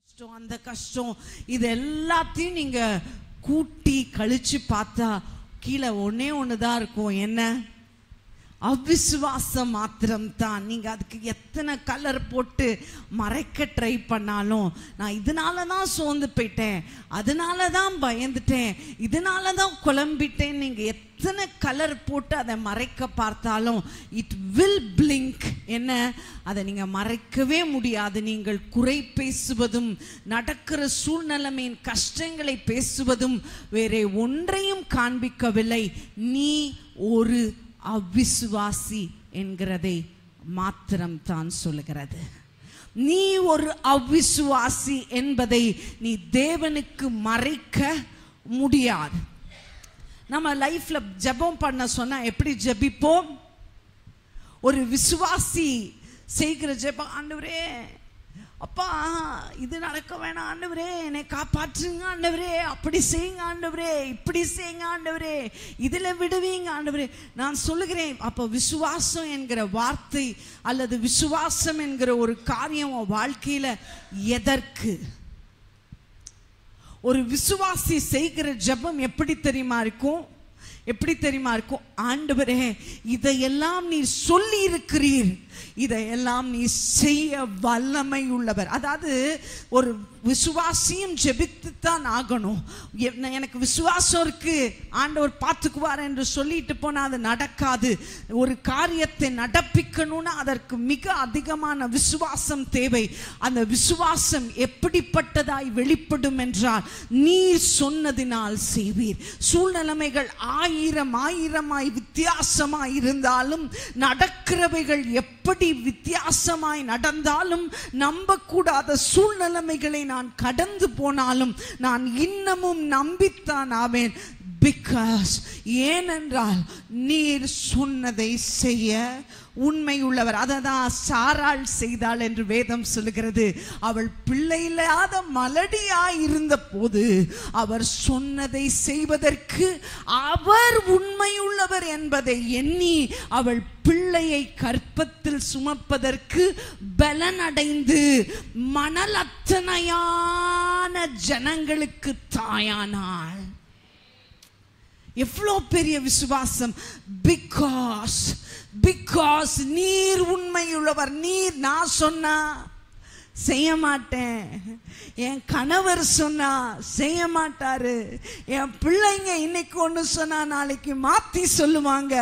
கஷ்டம் அந்த கஷ்டம் இது எல்லாத்தையும் நீங்க கூட்டி கழிச்சு பார்த்தா கீழே ஒண்ணே ஒண்ணுதான் இருக்கும். என்ன? அவிசுவாசம் மாத்திரம் தான். நீங்க அதுக்கு எத்தனை கலர் போட்டு மறைக்க ட்ரை பண்ணாலும், நான் இதனால தான் சோர்ந்து போயிட்டேன், அதனால தான் பயந்துட்டேன், இதனால தான் குழம்பிட்டேன், நீங்க எத்தனை கலர் போட்டு அதை மறைக்க பார்த்தாலும் இட் வில் பிளிங்க். என்ன? அதை நீங்க மறைக்கவே முடியாது. நீங்கள் குறை பேசுவதும் நடக்கிற சூழ்நிலைமையின் கஷ்டங்களை பேசுவதும் வேற ஒன்றையும் காண்பிக்கவில்லை. நீ ஒரு அவிசுவாசி என்கிறதை மாத்திரம் தான் சொல்லுகிறது. நீ ஒரு அவிசுவாசி என்பதை நீ தேவனுக்கு மறைக்க முடியாது. நம்ம லைஃப்ல ஜெபம் பண்ண சொன்னா எப்படி ஜெபிப்போம்? ஒரு விசுவாசி செய்கிற ஜெபம், ஆண்டவரே அப்பா இது நடக்க வேணாம் ஆண்டவரே, என்னை காப்பாற்றுங்க ஆண்டவரே, அப்படி செய்யுங்க ஆண்டவரே, இப்படி செய்யுங்க ஆண்டவரே, இதுல விடுவீங்க ஆண்டவரே. நான் சொல்லுகிறேன், அப்ப விசுவாசம் என்கிற வார்த்தை அல்லது விசுவாசம் என்கிற ஒரு காரியம் வாழ்க்கையில எதற்கு? ஒரு விசுவாசி செய்கிற ஜெபம் எப்படி தெரியுமா இருக்கும்? எப்படி தெரியுமா இருக்கும்? ஆண்டவரே இதையெல்லாம் நீ சொல்லி இருக்கிறீர், இதையெல்லாம் நீ செய்ய வல்லமை உள்ளவர். அதாவது ஒரு விசுவாசியும் ஜெபித்துத்தான் ஆகணும். எனக்கு விசுவாசம் இருக்கு, ஆண்டவர் பார்த்துக்குவார் என்று சொல்லிட்டு போனா அது நடக்காது. ஒரு காரியத்தை நடப்பிக்கணும்னா அதற்கு மிக அதிகமான விசுவாசம் தேவை. அந்த விசுவாசம் எப்படிப்பட்டதாய் வெளிப்படும் என்றால், நீர் சொன்னதினால் செய்வீர். சூழ்நிலைமைகள் ஆயிரமாய் வித்தியாசமாய் இருந்தாலும், நடக்கிறவைகள் எப்படி வித்தியாசமாய் நடந்தாலும், நம்பக்கூடாத சூழ்நிலைமைகளை நான் கடந்து போனாலும் நான் இன்னமும் நம்பித்தான் ஆவேன். பிகாஸ் ஏனென்றால் நீர் சொன்னதை செய்ய உண்மை உள்ளவர். அததான் சாராள் செய்தாள் என்று வேதம் சொல்லுகிறது. அவள் பிள்ளை இல்லாத மலடியாய் இருந்த போது அவர் சொன்னதை செய்வதற்கு அவர் உண்மையுள்ளவர் என்பதை எண்ணி அவள் பிள்ளையை கற்பத்தில் சுமப்பதற்கு பலனடைந்து மணலத்தனையான ஜனங்களுக்கு தாயானாள். எவ்வளோ பெரிய விசுவாசம்! பிகாஸ் நீர் உண்மையுள்ளவர். நீர் நான் சொன்னா செய்ய மாட்டேன், என் கணவர் சொன்னா செய்ய மாட்டாரு, என் பிள்ளைங்க இன்னைக்கு ஒன்று சொன்னா நாளைக்கு மாத்தி சொல்லுவாங்க.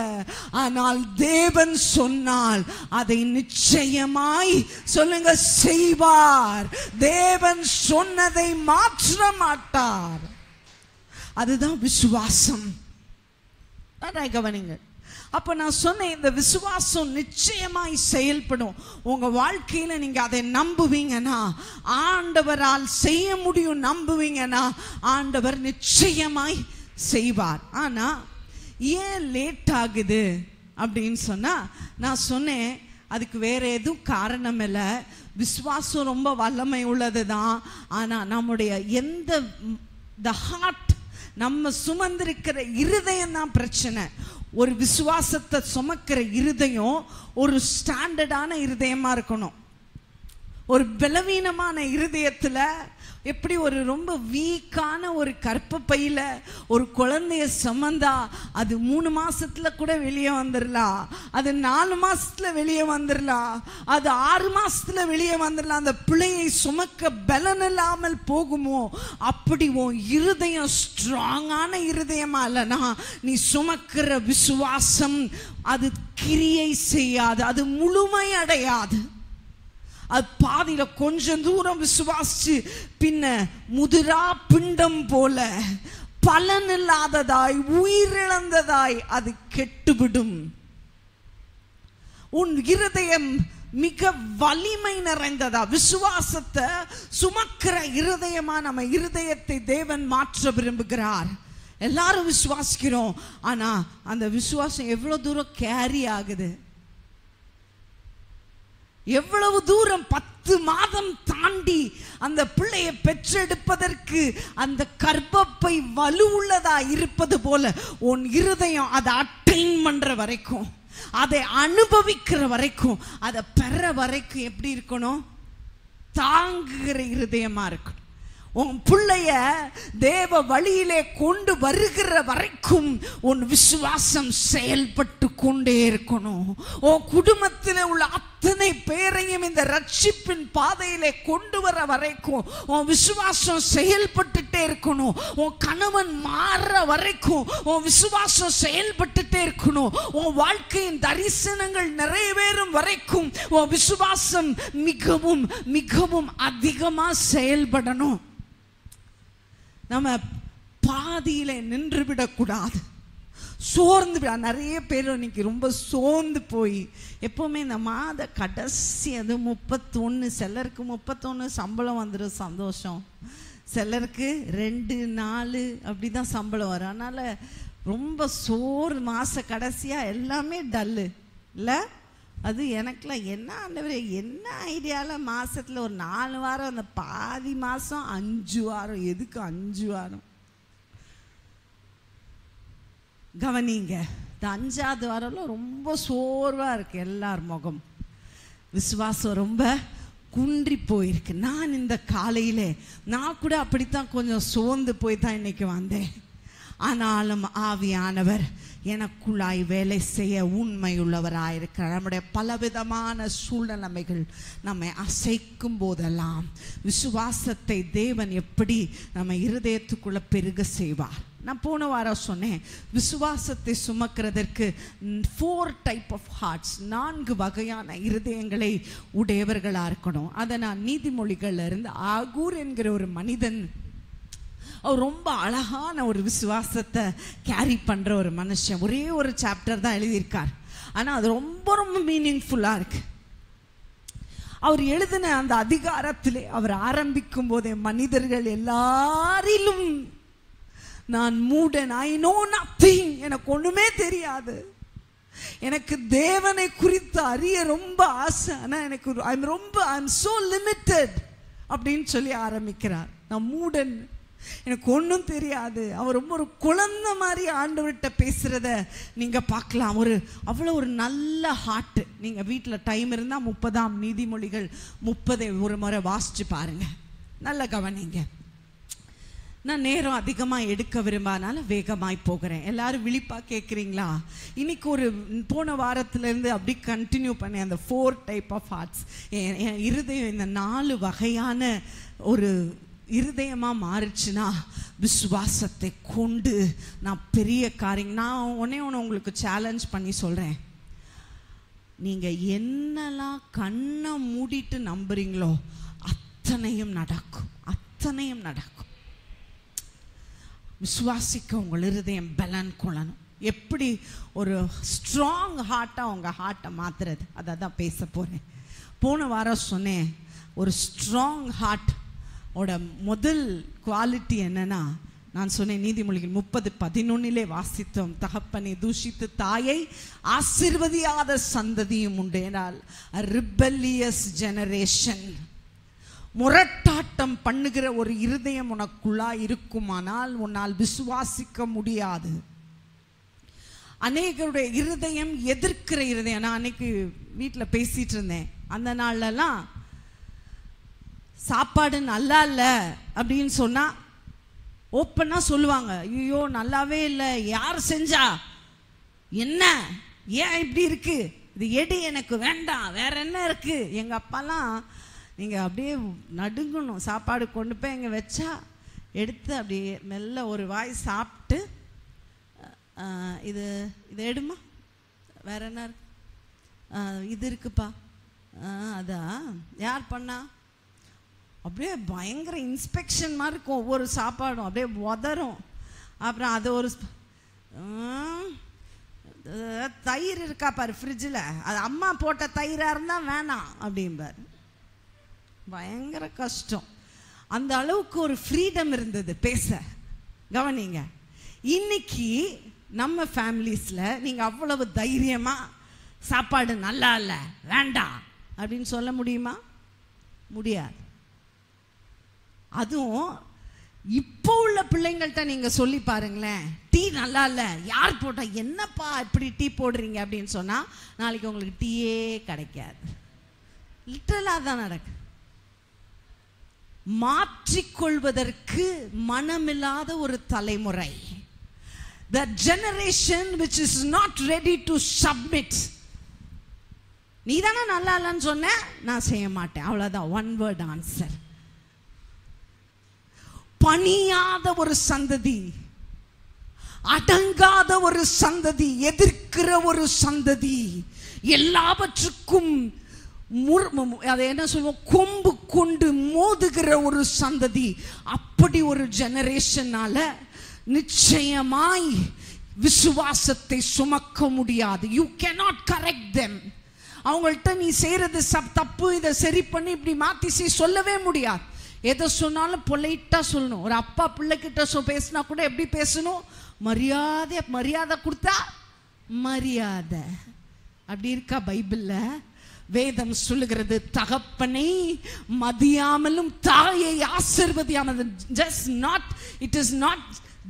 ஆனால் தேவன் சொன்னால் அதை நிச்சயமாய் சொல்லுங்க செய்வார். தேவன் சொன்னதை மாற்ற மாட்டார். அதுதான் விசுவாசம். கவனிங்க. அப்ப நான் சொன்னேன், இந்த விசுவாசம் நிச்சயமாய் செயல்படும். உங்க வாழ்க்கையில நீங்க அதை நம்புவீங்கன்னா, ஆண்டவரால் செய்ய முடியும் நம்புவீங்கன்னா, ஆண்டவர் நிச்சயமாய் செய்வார். ஆனா ஏன் லேட் ஆகுது அப்படின்னு சொன்னா, நான் சொன்னேன் அதுக்கு வேற எதுவும் காரணம் இல்லை. விசுவாசம் ரொம்ப வல்லமை உள்ளது தான். ஆனா நம்முடைய the heart, நம்ம சுமந்திருக்கிற இருதயம் தான் பிரச்சனை. ஒரு விசுவாசத்தை சுமக்கிற இருதயம் ஒரு ஸ்டாண்டர்டான இருதயமா இருக்கணும். ஒரு பலவீனமான இருதயத்துல எப்படி ஒரு ரொம்ப வீக்கான ஒரு கற்பப்பையில ஒரு குழந்தைய சுமந்தா அது 3 மாசத்துல கூட வெளியே வந்துடலாம், அது 4 மாசத்துல வெளியே வந்துடலாம், அது 6 மாசத்துல வெளியே வந்துடலாம். அந்த பிள்ளையை சுமக்க பலன் இல்லாமல் போகுமோ, அப்படி உன் இருதயம் ஸ்ட்ராங்கான இருதயமா இல்லைனா நீ சுமக்கிற விசுவாசம் அது கிரியை செய்யாது, அது முழுமை அடையாது. அது பாதியில கொஞ்சம் தூரம் விசுவாசிச்சு பின்ன முதிரா பிண்டம் போல பலன் இல்லாததாய் உயிரிழந்ததாய் அது கெட்டுவிடும். உன் இருதயம் மிக வலிமை நிறைந்ததா, விசுவாசத்தை சுமக்கிற இருதயமா நம்ம இருதயத்தை தேவன் மாற்ற விரும்புகிறார். எல்லாரும் விசுவாசிக்கிறோம், ஆனா அந்த விசுவாசம் எவ்வளவு தூரம் கேரி ஆகுது, எவ்வளவு தூரம் 10 மாதம் தாண்டி அந்த பிள்ளையை பெற்றெடுப்பதற்கு அந்த கர்ப்பப்பை வலுவுள்ளதா இருப்பது போல உன் இருதயம் அதை அட்டைன் பண்ற வரைக்கும், அதை அனுபவிக்கிற வரைக்கும், அதை பெற வரைக்கும் எப்படி இருக்கணும்? தாங்குகிற இருதயமா இருக்கணும். உன் பிள்ளைய தேவ வழியிலே கொண்டு வருகிற வரைக்கும் உன் விசுவாசம் செயல்பட்டு கொண்டே இருக்கணும். உன் குடும்பத்தில் உள்ள அத்தனை பேரையும் இந்த ரட்சிப்பின் பாதையிலே கொண்டு வர வரைக்கும் உன் விசுவாசம் செயல்பட்டுட்டே இருக்கணும். உன் கணவன் மாற வரைக்கும் உன் விசுவாசம் செயல்பட்டுட்டே இருக்கணும். உன் வாழ்க்கையின் தரிசனங்கள் நிறைவேறும் வரைக்கும் உன் விசுவாசம் மிகவும் மிகவும் அதிகமா செயல்படணும். நம்ம பாதியில நின்று விடக்கூடாது, சோர்ந்து விட. நிறைய பேர் இன்னைக்கு ரொம்ப சோர்ந்து போய் எப்பவுமே இந்த மாத கடைசி அது 31, சிலருக்கு 31 சம்பளம் வந்துடும் சந்தோஷம், சிலருக்கு 2 4 அப்படிதான் சம்பளம் வரும். அதனால ரொம்ப மாச கடைசியா எல்லாமே டல்லு இல்லை. அது எனக்குலாம் என்ன ஆண்டவரே, என்ன ஐடியால மாசத்துல ஒரு 4 வாரம், அந்த பாதி மாசம் 5 வாரம், எதுக்கு 5 வாரம்? கவனிங்க, இந்த 5வது வாரம்ல ரொம்ப சோர்வா இருக்கு எல்லார் முகம், விசுவாசம் ரொம்ப குன்றி போயிருக்கு. நான் இந்த காலையிலே நான் கூட அப்படித்தான் கொஞ்சம் சோர்ந்து போய் தான் இன்னைக்கு வந்தேன். ஆனாலும் ஆவியானவர் எனக்குள்ளாய் வேலை செய்ய உண்மையுள்ளவராயிருக்கிறார். நம்முடைய பலவிதமான சூழ்நிலைமைகள் நம்மை அசைக்கும் போதெல்லாம் விசுவாசத்தை தேவன் எப்படி நம்ம இருதயத்துக்குள்ள பெருக செய்வார். நான் போன வாரம் சொன்னேன், விசுவாசத்தை சுமக்கிறதற்கு 4 type of hearts, 4 வகையான இருதயங்களை உடையவர்களா இருக்கணும். அதை நான் நீதிமொழிகள்ல இருந்து ஆகூர் என்கிற ஒரு மனிதன், அவர் ரொம்ப அழகான ஒரு விசுவாசத்தை கேரி பண்ற ஒரு மனுஷன், ஒரே ஒரு சாப்டர் தான் எழுதியிருக்கார், ஆனா அது ரொம்ப ரொம்ப மீனிங்ஃபுல்லா இருக்கு. அவர் எழுதின அந்த அதிகாரத்திலே அவர் ஆரம்பிக்கும் போதே, மனிதர்கள் எல்லாரிலும் நான் மூடன், ஐ நோ நத்திங், எனக்கு ஒண்ணுமே தெரியாது, எனக்கு தேவனை குறித்து அறிய ரொம்ப ஆசை, ஆனா எனக்கு ஐம் சோ லிமிட்டட் அப்படின்னு சொல்லி ஆரம்பிக்கிறார். நான் மூடன், எனக்கு ஒன்றும் தெரியாது. அவர் ரொம்ப ஒரு குழந்தை மாதிரி ஆண்டவர்கிட்ட பேசுறத நீங்க பார்க்கலாம். அவ்வளோ ஒரு நல்ல ஹார்ட். நீங்க வீட்டில் டைம் இருந்தால் 30ஆம் நீதிமொழிகள் 30 ஒரு முறை வாசிச்சு பாருங்க, நல்ல கவனிங்க. நான் நேரம் அதிகமாக எடுக்க விரும்பாதனால வேகமாய் போகிறேன். எல்லாரும் விழிப்பா கேட்குறீங்களா? இன்னைக்கு போன வாரத்திலேருந்து அப்படி கண்டினியூ பண்ணி அந்த 4 type of hearts, என் இருதயம் இந்த 4 வகையான ஒரு இருதயமாக மாறிச்சுன்னா விசுவாசத்தை கொண்டு நான் பெரிய காரியம். நான் ஒன்னே உங்களுக்கு சேலஞ்ச் பண்ணி சொல்கிறேன், நீங்கள் என்னெல்லாம் கண்ணை மூடிட்டு நம்புறீங்களோ அத்தனையும் நடக்கும், அத்தனையும் நடக்கும். விசுவாசிக்க உங்கள் இருதயம் பலன் கொள்ளணும். எப்படி ஒரு ஸ்ட்ராங் ஹார்ட்டாக உங்கள் ஹார்ட்டை மாற்றுறது, அதை தான் பேச போகிறேன். போன வாரம் சொன்னேன், ஒரு ஸ்ட்ராங் ஹார்ட் ஓட முதல் குவாலிட்டி என்னன்னா, நான் சொன்னேன் நீதிமொழிகள் 30:11 வாசித்தோம், தகப்பனை தூஷித்து தாயை ஆசீர்வதியாத சந்ததியும் உண்டு என்றால் ரிபெல்லியஸ் ஜெனரேஷன், முரட்டாட்டம் பண்ணுகிற ஒரு இருதயம் உனக்குள்ளா இருக்குமானால் உன்னால் விசுவாசிக்க முடியாது. அநேகருடைய இருதயம் எதிர்க்கிற இருதயம். நான் அன்னைக்கு வீட்டில் பேசிட்டு இருந்தேன், அந்த நாள்லாம் சாப்பாடு நல்லா இல்லை அப்படின்னு சொன்னா ஓப்பனா சொல்லுவாங்க, ஐயோ நல்லாவே இல்லை, யார் செஞ்சா என்ன, ஏன் இப்படி இருக்கு, இது எடு, எனக்கு வேண்டாம், வேற என்ன இருக்கு. எங்க அப்பாலாம் நீங்க அப்படியே நடுங்கணும், சாப்பாடு கொண்டு போய் எங்க வச்சா எடுத்து அப்படியே மெல்ல ஒரு வாய் சாப்பிட்டு, இது எடுமா, வேற என்ன இருக்கு, இது இருக்குப்பா, அதான் யார் பண்ணா, அப்படியே பயங்கர இன்ஸ்பெக்ஷன் மாதிரி இருக்கும். ஒவ்வொரு சாப்பாடும் அப்படியே உதறும். அப்புறம் அது ஒரு தயிர் இருக்கா பாரு ஃப்ரிட்ஜில், அது அம்மா போட்ட தயிராக இருந்தால் வேணாம் அப்படிம்பார். பயங்கர கஷ்டம். அந்த அளவுக்கு ஒரு ஃப்ரீடம் இருந்தது பேச. கவனிங்க, இன்னைக்கு நம்ம ஃபேமிலிஸில் நீங்கள் அவ்வளவு தைரியமாக சாப்பாடு நல்லா இல்லை வேண்டாம் அப்படின்னு சொல்ல முடியுமா? முடியாது. அதுவும் இப்போ உள்ள பிள்ளைங்கள்ட்ட நீங்க சொல்லி பாருங்களேன், டீ நல்லா இல்லை, யார் போட்டா, என்னப்பா இப்படி டீ போடுறீங்க அப்படின்னு சொன்னா நாளைக்கு உங்களுக்கு டீயே கிடைக்காது. லிட்டரலா தான் நடக்கு. மாற்றிக்கொள்வதற்கு மனமில்லாத ஒரு தலைமுறை. The generation which is not ready to submit. நீ தானே நல்லா இல்லைன்னு சொன்ன, நான் செய்ய மாட்டேன், அவ்வளவுதான். One word answer. பணியாத ஒரு சந்ததி, அடங்காத ஒரு சந்ததி, எதிர்க்கிற ஒரு சந்ததி, எல்லாவற்றுக்கும் அதை என்ன சொல்லுவோம், கொம்பு கொண்டு மோதுகிற ஒரு சந்ததி. அப்படி ஒரு ஜெனரேஷனால நிச்சயமாய் விசுவாசத்தை சுமக்க முடியாது. You cannot correct them. அவங்கள்ட்ட நீ செய்யறது தப்பு, இதை சரி பண்ணி இப்படி மாத்தி சொல்லவே முடியாது. எதை சொன்னாலும் பொலைட்டா சொல்லணும். ஒரு அப்பா பிள்ளைகிட்ட பேசினா கூட எப்படி பேசணும், மரியாதை கொடுத்தா மரியாதை. அப்படி இருக்கா பைபிள்ல? வேதம் சொல்லுகிறது, தகப்பனை மதியாமலும் தாயை ஆசீர்வதியாமலும். It is not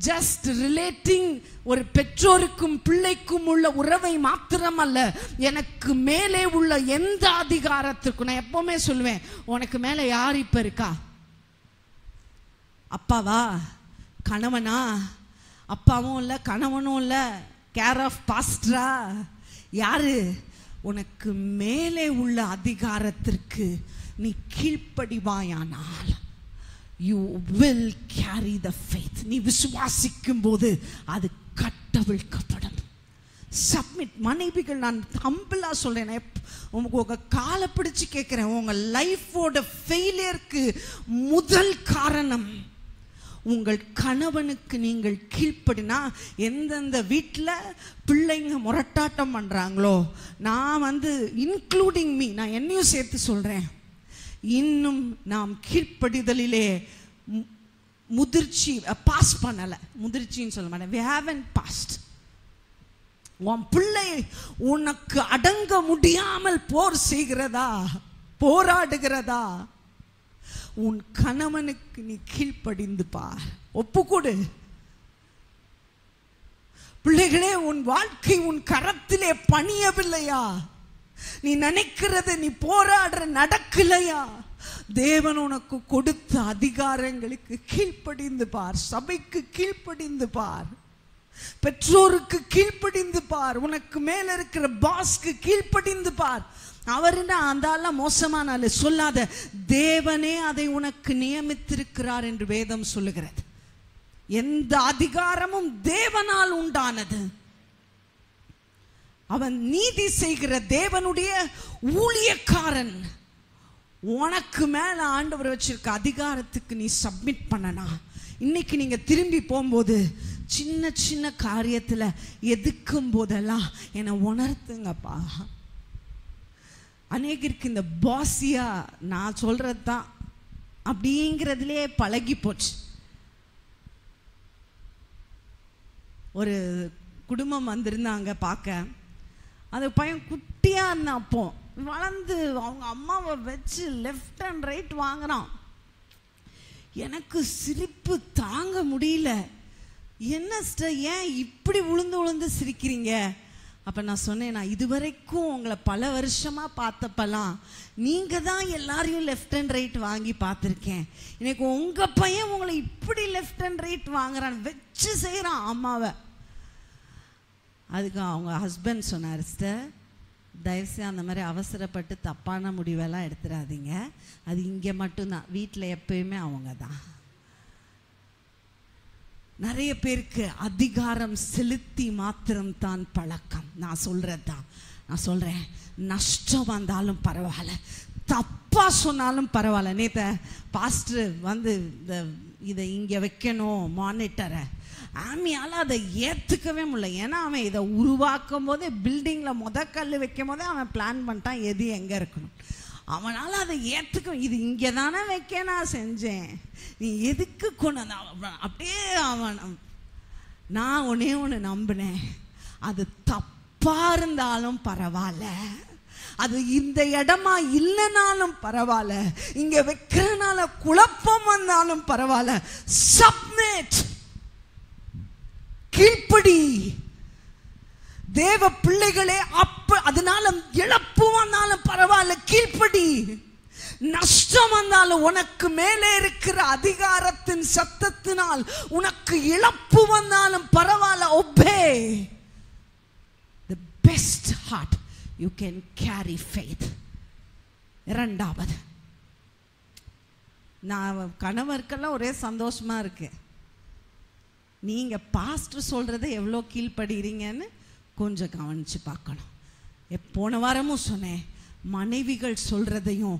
just relating ஒரு பெற்றோருக்கும் பிள்ளைக்கும் உள்ள உறவை மாத்திரமல்ல, எனக்கு மேலே உள்ள எந்த அதிகாரத்திற்கும். நான் எப்பவுமே சொல்லுவேன், உனக்கு மேல யார் இப்ப இருக்கா? அப்பாவா, கணவனா? அப்பாவும் இல்லை, கணவனும் இல்லை, கேர் ஆஃப் பாஸ்டரா? யாரு? உனக்கு மேலே உள்ள அதிகாரத்திற்கு நீ கீழ்ப்படிவாயானால் you will carry the faith. நீ விசுவாசிக்கும் போது அது கட்டவிழ்க்கப்படும். சப்மிட். மனைவிகள், நான் ஹம்பிளா சொல்றேன், உங்க காலை பிடிச்சு கேட்கிறேன், உங்க லைஃபோட ஃபெயிலியருக்கு முதல் காரணம் உங்கள் கணவனுக்கு நீங்கள் கீழ்ப்படினா. எந்தெந்த வீட்டில் பிள்ளைங்க முரட்டாட்டம் பண்ணுறாங்களோ, நான் இன்க்ளூடிங் மீ, நான் என்னையும் சேர்த்து சொல்கிறேன், இன்னும் நாம் கீழ்ப்படிதலிலே முதிர்ச்சி பாஸ் பண்ணலை. முதிர்ச்சின்னு சொல்ல மாட்டேன், we haven't passed. உன் பிள்ளை உனக்கு அடங்க முடியாமல் போர் செய்கிறதா, போராடுகிறதா? உன் கணவனுக்கு நீ கீழ்ப்படிந்து பார், ஒப்புக்கொடு. பிள்ளைகளே, உன் வாழ்க்கை உன் கரத்திலே பணியவில்லையா? நீ நினைக்கிறது, நீ போராடுற நடக்கலையா? தேவன் உனக்கு கொடுத்த அதிகாரங்களுக்கு கீழ்ப்படிந்து பார். சபைக்கு கீழ்ப்படிந்து பார், பெற்றோருக்கு கீழ்ப்படிந்து பார், உனக்கு மேல இருக்கிற பாஸ்க்கு கீழ்ப்படிந்து பார். அவருன்னா அந்த மோசமான சொல்லாத, தேவனே அதை உனக்கு நியமித்திருக்கிறார் என்று வேதம் சொல்லுகிறது. எந்த அதிகாரமும் தேவனால் உண்டானது. அவன் நீதி செய்கிற தேவனுடைய ஊழியக்காரன். உனக்கு மேல ஆண்டவர் வச்சிருக்க அதிகாரத்துக்கு நீ சப்மிட் பண்ணனா. இன்னைக்கு நீங்க திரும்பி போகும்போது சின்ன சின்ன காரியத்துல எதுக்கும் போதெல்லாம் என்னை உணர்த்துங்கப்பா. அநேகருக்கு இந்த பாசியா நான் சொல்றது தான் அப்படிங்கிறதுலே பழகி போச்சு. ஒரு குடும்பம் வந்திருந்தாங்க பார்க்க. அந்த பையன் குட்டியா இருந்தான், அப்போ வளர்ந்து அவங்க அம்மாவை வச்சு லெஃப்ட் அண்ட் ரைட் வாங்குறான். எனக்கு சிரிப்பு தாங்க முடியல. என்ன சிஸ்டர், ஏன் இப்படி உளுந்து உளுந்து சிரிக்கிறீங்க? அப்போ நான் சொன்னேன், நான் இதுவரைக்கும் உங்களை பல வருஷமாக பார்த்தப்பெல்லாம் நீங்கள் தான் எல்லாரையும் லெஃப்ட் அண்ட் ரைட் வாங்கி பார்த்துருக்கேன். இன்னைக்கு உங்கள் பையன் உங்களை இப்படி லெஃப்ட் அண்ட் ரைட் வாங்குறான், வச்சு செய்கிறான் அம்மாவை. அதுக்கு அவங்க ஹஸ்பண்ட் சொன்னார், சிஸ்டர் தயவுசெய்து அந்த மாதிரி அவசரப்பட்டு தப்பான முடிவெல்லாம் எடுத்துடாதீங்க. அது இங்கே மட்டும்தான், வீட்டில் எப்பயுமே அவங்க தான். நிறைய பேருக்கு அதிகாரம் செலுத்தி மாத்திரம்தான் பழக்கம். நான் சொல்றது தான், நான் சொல்றேன், நஷ்டம் வந்தாலும் பரவாயில்ல, தப்பா சொன்னாலும் பரவாயில்ல. நேற்று பாஸ்டர் இதை இங்கே வைக்கணும் மானிட்டரை, ஆமியால் அதை ஏற்றுக்கவே முடியல. ஏன்னா அவன் இதை உருவாக்கும் போதே, பில்டிங்கில் கல் வைக்கும் போதே அவன் பிளான் பண்ணிட்டான் எது எங்கே இருக்கணும். அவனால் அதை ஏற்றுக்க, இது இங்கே தானே வைக்க நான் செஞ்சேன், நீ எதுக்கு கொண்டு அப்படியே அவன். நான் ஒன்று நம்பினேன், அது தப்பாக இருந்தாலும் பரவாயில்ல, அது இந்த இடமா இல்லைனாலும் பரவாயில்ல, இங்க வைக்கிறனால குழப்பம் வந்தாலும் பரவாயில்ல, சப்மிட், கீழ்ப்படி. தேவ பிள்ளைகளே, அதனால இழப்பு வந்தாலும் பரவாயில்ல, கீழ்ப்படி. நஷ்டம் வந்தாலும் உனக்கு மேலே இருக்கிற அதிகாரத்தின் சத்தத்தினால் உனக்கு இழப்பு வந்தாலும் பரவாயில்ல. obey. The best heart you can carry faith. இரண்டாவது, நான் கணவருக்கெல்லாம் ஒரே சந்தோஷமா இருக்கு. நீங்க பாஸ்டர் சொல்றதை எவ்வளோ கீழ்ப்படுகிறீங்கன்னு கொஞ்சம் கவனிச்சு பார்க்கணும். போன வாரமும் சொன்னேன், மனைவிகள் சொல்றதையும்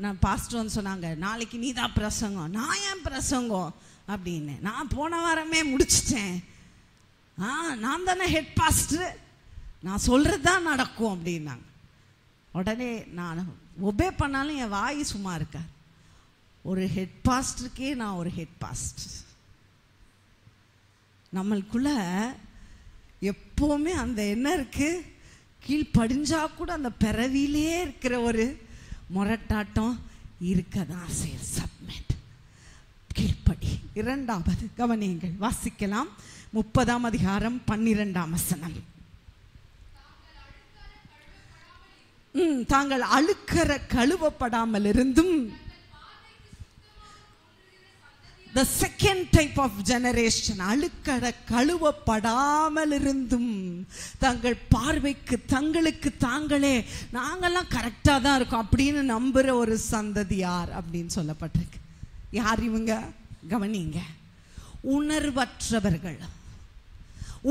நான் பாஸ்டர் வந்து சொன்னாங்க, நாளைக்கு நீ தான் பிரசங்கம். நான் ஏன் பிரசங்கம் அப்படின்னு நான் போன வாரமே முடிச்சிட்டேன். நான் தானே ஹெட் பாஸ்டர், நான் சொல்றது தான் நடக்கும் அப்படின்னாங்க. உடனே நான் ஒபே பண்ணாலும் என் வாய் சும்மா இருக்கா. ஒரு ஹெட் பாஸ்டருக்கே நான் ஒரு ஹெட் பாஸ்டர். நம்மளுக்குள்ள எப்போவுமே அந்த என்ன இருக்கு, கீழ்படிஞ்சா கூட அந்த பிறவிலே இருக்கிற ஒரு முரட்டாட்டம் இருக்கதான் செய்ய. சப்மிட், கீழ்ப்படி. இரண்டாவது கவனியுங்கள், வாசிக்கலாம். 30ஆம் அதிகாரம் 12ஆம் வசனம். தாங்கள் அழுக்கற கழுவப்படாமல் இருந்தும், the second type of generation, அழுக்கற கழுவப்படாமல் இருந்தும் தங்கள் பார்வைக்கு தங்களுக்கு தாங்களே நாங்கெல்லாம் கரெக்டா தான் இருக்கோம் அப்படின்னு நம்புற ஒரு சந்ததி யார் அப்படின்னு சொல்லப்பட்டிருக்கு. யார் இவங்க? கவனிங்க, உணர்வற்றவர்கள்.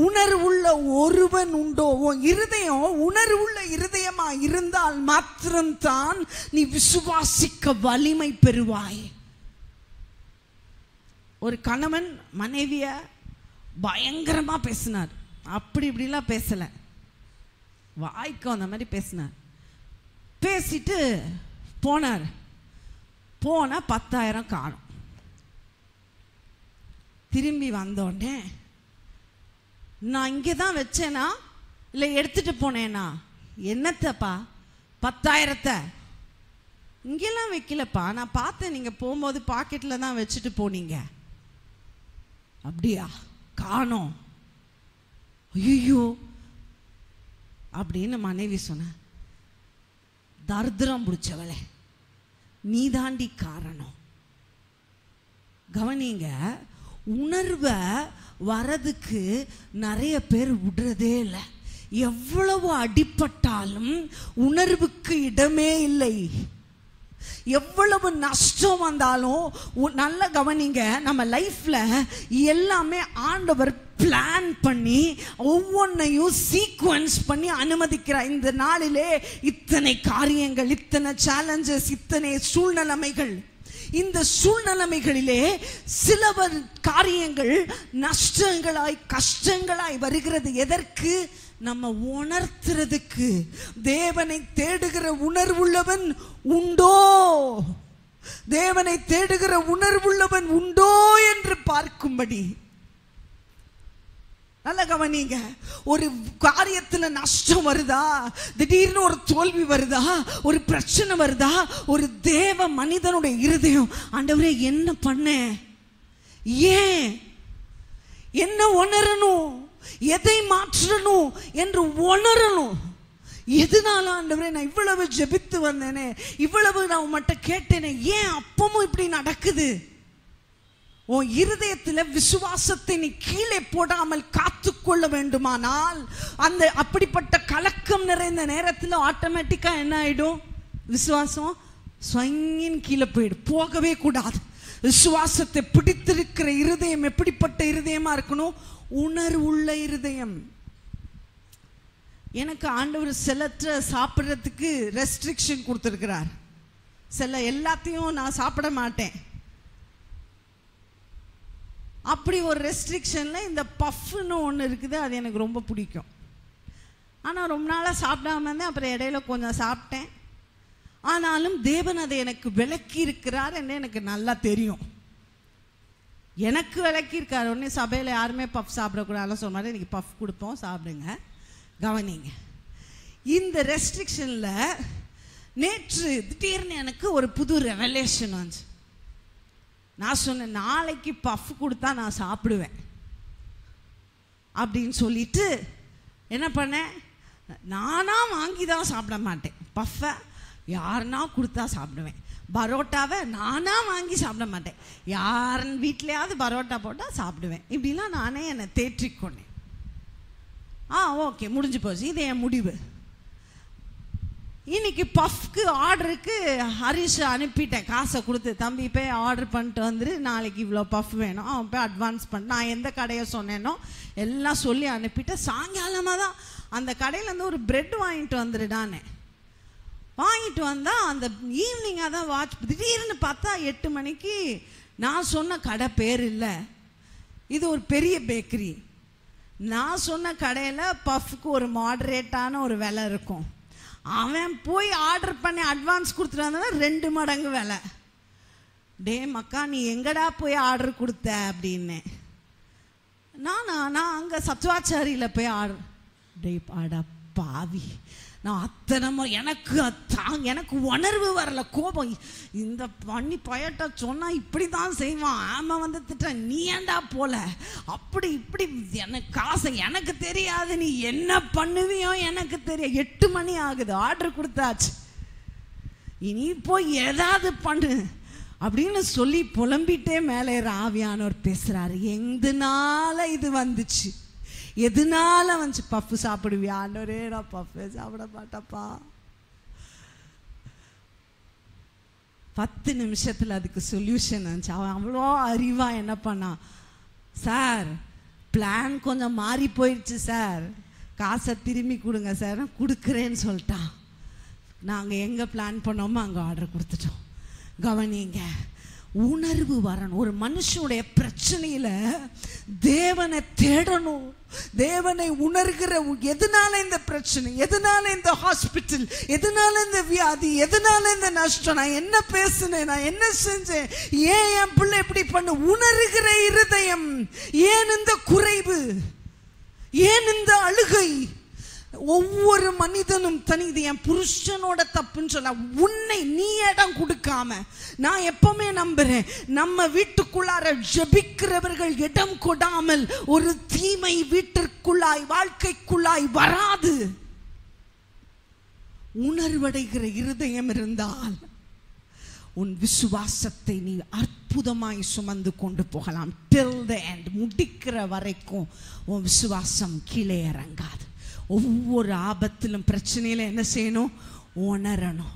உணர்வுள்ள ஒருவன் உண்டோ? இருதயம் உணர்வுள்ள இருதயமா இருந்தால் மாத்திரம்தான் நீ விசுவாசிக்க வலிமை பெறுவாய். ஒரு கணவன் மனைவிய பயங்கரமா பேசினார். அப்படி இப்படிலாம் பேசல, வாய்க்கு அந்த மாதிரி பேசினார். பேசிட்டு போனார். போனா 10,000 காணும். திரும்பி வந்தோடனே, நான் இங்கே தான் வச்சேனா இல்லை எடுத்துட்டு போனேனா? என்னத்தப்பா 10,000 இங்கெல்லாம் வைக்கலப்பா, நான் பார்த்தேன் நீங்க போகும்போது பாக்கெட்ல தான் வச்சுட்டு போனீங்க. அப்படியா? காணோம். ஐயோ அப்படின்னு மனைவி சொன்ன. தர்திரம் பிடிச்சவளே, நீ தாண்டி காரணம். கவனிங்க, உணர்வை வரதுக்கு நிறைய பேர் விடுறதே இல்லை. எவ்வளவு அடிபட்டாலும் உணர்வுக்கு இடமே இல்லை. எவ்வளவு நஷ்டம் வந்தாலும் நல்ல கவனிங்க, நம்ம லைஃப்ல எல்லாமே ஆண்டவர் பிளான் பண்ணி ஒவ்வொன்றையும் சீக்வன்ஸ் பண்ணி அனுமதிக்கிறார். இந்த நாளிலே இத்தனை காரியங்கள், இத்தனை சேலஞ்சஸ், இத்தனை சூழ்நிலைமைகள். இந்த சூழ்நிலைமைகளிலே சில காரியங்கள் நஷ்டங்களாய் கஷ்டங்களாய் வருகிறது. எதற்கு? நம்ம உணர்த்துறதுக்கு. தேவனை தேடுகிற உணர்வுள்ளவன் உண்டோ? தேவனை தேடுகிற உணர்வுள்ளவன் உண்டோ என்று பார்க்கும்படி. நல்ல கவனிங்க, ஒரு காரியத்துல நஷ்டம் வருதா, திடீர்னு ஒரு தோல்வி வருதா, ஒரு பிரச்சனை வருதா, ஒரு தேவ மனிதனுடைய இருதயம், ஆண்டவரே என்ன பண்ண, ஏன், என்ன உணரணும், எதை மாற்றணும் என்று உணரணும். எதனால ஆண்டவரே நான் இவ்வளவு ஜெபித்து வந்தேனே, இவ்வளவு நான் உம்கிட்ட கேட்டேனே, ஏன் அப்பமும் இப்படி நடக்குது? உன் இருதயத்தில் விசுவாசத்தை நீ கீழே போடாமல் காத்துக்கொள்ள வேண்டுமானால், அந்த அப்படிப்பட்ட கலக்கம் நிறைந்த நேரத்தில் ஆட்டோமேட்டிக்கா என்ன ஆயிடும்? விசுவாசம் ஸ்வங்கின் கீழே போயிடும். போகவே கூடாது. விசுவாசத்தை பிடித்திருக்கிற இருதயம் எப்படிப்பட்ட இருதயமா இருக்கணும்? உணர்வுள்ள இருதயம். எனக்கு ஆண்டவர் சிலற்ற சாப்பிட்றதுக்கு ரெஸ்ட்ரிக்ஷன் கொடுத்துருக்கிறார். சில எல்லாத்தையும் நான் சாப்பிட மாட்டேன். அப்படி ஒரு ரெஸ்ட்ரிக்ஷன்ல இந்த பஃப்னு ஒன்று இருக்குது, அது எனக்கு ரொம்ப பிடிக்கும். ஆனால் ரொம்ப நாளாக சாப்பிடாம இருந்தேன். அப்புறம் இடையில கொஞ்சம் சாப்பிட்டேன். ஆனாலும் தேவன் அதை எனக்கு விளக்கி இருக்கிறார் என்று எனக்கு நல்லா தெரியும். எனக்கு விளக்கி இருக்கார். உடனே சபையில் யாருமே பஃப் சாப்பிடக்கூடாதுன்னு சொன்னாரு. இன்னைக்கு பஃப் கொடுப்போம், சாப்பிடுங்க. கவனிங்க, இந்த ரெஸ்ட்ரிக்ஷனில் நேற்று திடீர்னு எனக்கு ஒரு புது ரெவலேஷன் வந்துச்சு. நான் சொன்னேன், நாளைக்கு பஃப் கொடுத்தா நான் சாப்பிடுவேன் அப்படின்னு சொல்லிட்டு என்ன பண்ணேன், நானாக வாங்கி தான் சாப்பிட மாட்டேன். பஃப்பை யாருன்னா கொடுத்தா சாப்பிடுவேன். பரோட்டாவை நானாக வாங்கி சாப்பிட மாட்டேன், யாரன் வீட்லையாவது பரோட்டா போட்டால் சாப்பிடுவேன். இப்படிலாம் நானே என்னை தேற்றிக்கொண்டேன். ஓகே, முடிஞ்சு போச்சு, இது என் முடிவு. இன்னைக்கு பஃப்க்கு ஆர்டருக்கு ஹரிஷ் அனுப்பிட்டேன், காசை கொடுத்து, தம்பி போய் ஆர்டர் பண்ணிட்டு வந்துரு, நாளைக்கு இவ்வளோ பஃப் வேணும். அவன் போய் அட்வான்ஸ் பண்ண, நான் எந்த கடையை சொன்னேனோ எல்லாம் சொல்லி அனுப்பிட்டேன். சாயங்காலமாக தான் அந்த கடையிலேருந்து ஒரு பிரெட் வாங்கிட்டு வந்துடுடானே. வாங்கிட்டு வந்தால் அந்த ஈவினிங்காக தான் வாட்ச், திடீர்னு பார்த்தா 8 மணிக்கு நான் சொன்ன கடை பேர் இல்லை, இது ஒரு பெரிய பேக்கரி. நான் சொன்ன கடையில் பஃப்க்கு ஒரு மாடரேட்டான ஒரு விலை இருக்கும். அவன் போய் ஆர்டர் பண்ணி அட்வான்ஸ் கொடுத்துட்டு வந்தா 2 மடங்கு விலை. டே மக்கா, நீ எங்கடா போய் ஆர்டர் கொடுத்த அப்படின்னு. நான் அங்கே சத்வாச்சாரியில் போய் ஆர்டர். டே பாடா பாவி, நான் அத்தனை எனக்கு உணர்வு வரல, கோபம். இந்த பண்ணி பயட்ட சொன்னால் இப்படி தான் செய்வான், ஆமாம் வந்து திட்ட, நீ ஏண்டா போல, அப்படி இப்படி, எனக்கு காசை எனக்கு தெரியாது, நீ என்ன பண்ணுவியோ எனக்கு தெரியும். 8 மணி ஆகுது, ஆர்டர் கொடுத்தாச்சு, இனி போய் ஏதாவது பண்ணு அப்படின்னு சொல்லி புலம்பிட்டே மேலே ஆவியானவர் பேசுகிறாரு. எதுனால இது வந்துச்சு, எதனால வந்துச்சு? பஃப் சாப்பிடுவியா? ஆண்டவரே, நான் பஃப்பே சாப்பிட மாட்டப்பா. 10 நிமிஷத்தில் அதுக்கு சொல்யூஷன் வந்துச்சு. அவன் அவ்வளோ அறிவா என்ன பண்ணான், சார் பிளான் கொஞ்சம் மாறி போயிடுச்சு சார், காசை திரும்பி கொடுங்க சார். கொடுக்குறேன்னு சொல்லிட்டான். நாங்கள் எங்கே பிளான் பண்ணோமோ அங்கே ஆர்டர் கொடுத்துட்டோம். கவனிங்க, உணர்வு வரணும். ஒரு மனுஷனுடைய பிரச்சனையில தேவனை தேடணும், தேவனை உணர்கிற. எதனால இந்த பிரச்சனை, எதனால இந்த ஹாஸ்பிட்டல், எதனால இந்த வியாதி, எதனால இந்த நஷ்டம், நான் என்ன பேசினேன், நான் என்ன செஞ்சேன், ஏன் என் பிள்ளை இப்படி பண்ண, உணர்கிற இருதயம். ஏன் இந்த குறைவு, ஏன் இந்த அழுகை? ஒவ்வொரு மனிதனும் தனி, இது என் புருஷனோட தப்புன்னு சொல்ல, உன்னை நீ இடம் கொடுக்காம, நான் எப்பவுமே நம்புறேன், நம்ம வீட்டுக்குள்ளார ஜெபிக்கிறவர்கள் இடம் கொடாமல் ஒரு தீமை வீட்டிற்குள்ளாய் வாழ்க்கைக்குள்ளாய் வராது. உணர்வடைகிற இருதயம் இருந்தால் உன் விசுவாசத்தை நீ அற்புதமாய் சுமந்து கொண்டு போகலாம். டில் தி எண்ட், முடிக்கிற வரைக்கும் உன் விசுவாசம் கீழே இறங்காது. ஒவ்வொரு ஆபத்திலும் பிரச்சனையில என்ன செய்யணும், உணரணும்.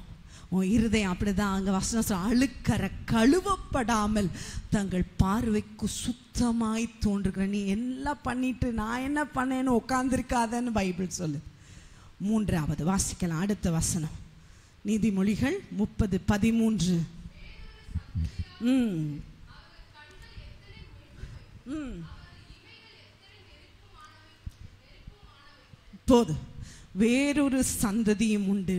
உன் இருதயம் அப்படிதான். அங்கே வசனம், அழுக்கற கழுவப்படாமல் தங்கள் பார்வைக்கு சுத்தமாய் தோன்றுகிற. நீ எல்லாம் பண்ணிட்டு நான் என்ன பண்ணேன்னு உட்கார்ந்துருக்காதன்னு பைபிள் சொல்லு. 3வது வாசிக்கலாம், அடுத்த வசனம், நீதிமொழிகள் 30:13. போது வேறொரு சந்ததியும் உண்டு,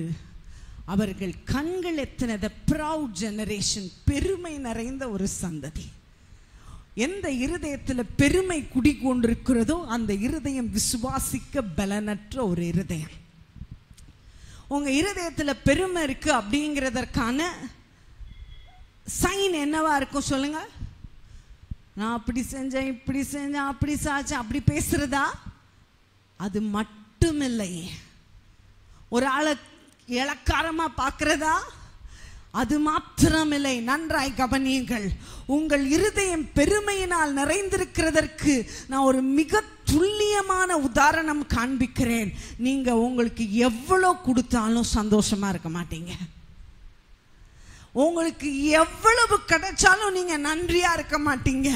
அவர்கள் கண்கள் எத்தனை. த ப்ரவுட் ஜெனரேஷன், பெருமை நிறைந்த ஒரு சந்ததி. எந்த இருதயத்தில் பெருமை குடிக்கொண்டிருக்கிறதோ அந்த இருதயம் விசுவாசிக்க பலனற்ற ஒரு இருதயம். உங்க இருதயத்தில் பெருமை இருக்கு அப்படிங்கிறதற்கான சைன் என்னவா இருக்கும் சொல்லுங்க? நான் அப்படி செஞ்சேன், இப்படி செஞ்சேன், அப்படி சாச்சேன், அப்படி பேசுறதா? அது மட்டுமில்லை. ஒரு ஆளை இளக்காரமா பார்க்கிறதா? அது மாத்திரமில்லை. நன்றாய் கவனியுங்கள். உங்கள் இருதயம் பெருமையினால் நிறைந்திருக்கிறதற்கு நான் ஒரு மிக துல்லியமான உதாரணம் காண்பிக்கிறேன். நீங்க உங்களுக்கு எவ்வளவு கொடுத்தாலும் சந்தோஷமா இருக்க மாட்டீங்க. உங்களுக்கு எவ்வளவு கிடைச்சாலும் நீங்க நன்றியா இருக்க மாட்டீங்க.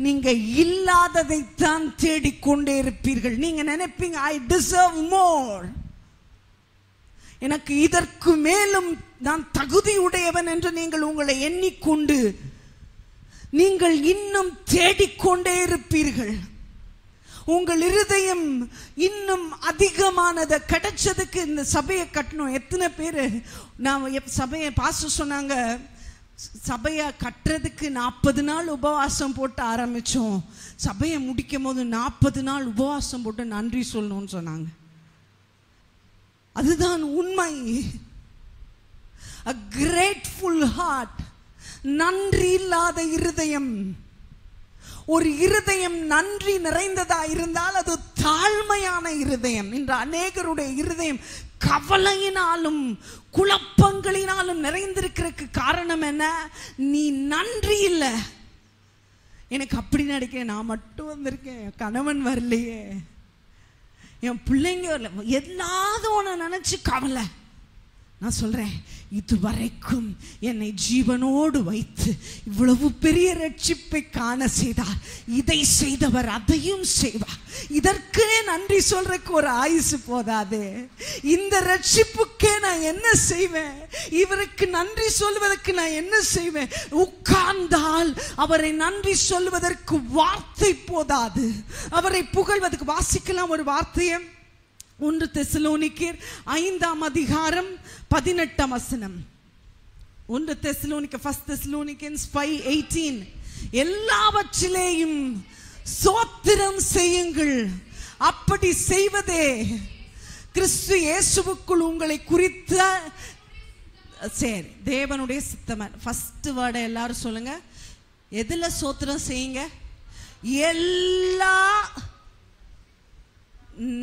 நீங்க இல்லாததைத்தான் தேடிக்கொண்டே இருப்பீர்கள். நீங்க நினைப்பீங்க, ஐ டிசர்வ் மோர், எனக்கு இதற்கு மேலும் நான் தகுதி உடையவன் என்று நீங்கள் உங்களை எண்ணிக்கொண்டு நீங்கள் இன்னும் தேடிக்கொண்டே இருப்பீர்கள். உங்கள் இருதயம் இன்னும் அதிகமானதை கிடைச்சதுக்கு இந்த சபையை கட்டணும். எத்தனை பேர் நான் சபையை பாஸ்டர் சொன்னாங்க, சபையை கட்டுறதுக்கு 40 நாள் உபவாசம் போட்டு ஆரம்பிச்சோம், சபையை முடிக்கும் போது 40 நாள் உபவாசம் போட்டு நன்றி சொல்லணும்னு சொன்னாங்க. அதுதான் உண்மை. A grateful heart, நன்றி இல்லாத இருதயம். ஒரு இருதயம் நன்றி நிறைந்ததா இருந்தால் அது தாழ்மையான இருதயம். இன்று அநேகருடைய இருதயம் கவலையினாலும் குழப்பங்களினாலும் நிறைந்திருக்கிறதுக்கு காரணம் என்ன? நீ நன்றி இல்லை. எனக்கு அப்படி நினைக்கிறேன், நான் மட்டும் வந்திருக்கேன், என் கணவன் வரலையே, என் பிள்ளைங்க வரல, எல்லாரும் உன்னை நினைச்சு கவலை. நான் சொல்றேன், இதுவரைக்கும் என்னை ஜீவனோடு வைத்து இவ்வளவு பெரிய ரட்சிப்பை காண செய்தார். இதை செய்தவர் அதையும் செய்வார். இதற்கே நன்றி சொல்றதுக்கு ஒரு ஆயுசு போதாது. இந்த ரட்சிப்புக்கே நான் என்ன செய்வேன்? இவருக்கு நன்றி சொல்வதற்கு நான் என்ன செய்வேன்? உட்கார்ந்தால் அவரை நன்றி சொல்வதற்கு வார்த்தை போதாது. அவரை புகழ்வதற்கு வாசிக்கலாம் ஒரு வார்த்தையை. 1 தெசலோனிக்கேர் 5ஆம் அதிகாரம் 18ஆம் வசனம். 1 தெசலோனிக்கேர் 1 Thessalonians 5:18. எல்லாவற்றிலேயும் ஸ்தோத்திரம் செய்யுங்கள், அப்படி செய்வதே கிறிஸ்து இயேசுவுக்குள் உங்களை குறித்த சரி தேவனுடைய சித்தம். ஃபர்ஸ்ட் வேர்டை எல்லாரும் சொல்லுங்க. எதுல ஸ்தோத்திரம் செய்யுங்க? எல்லா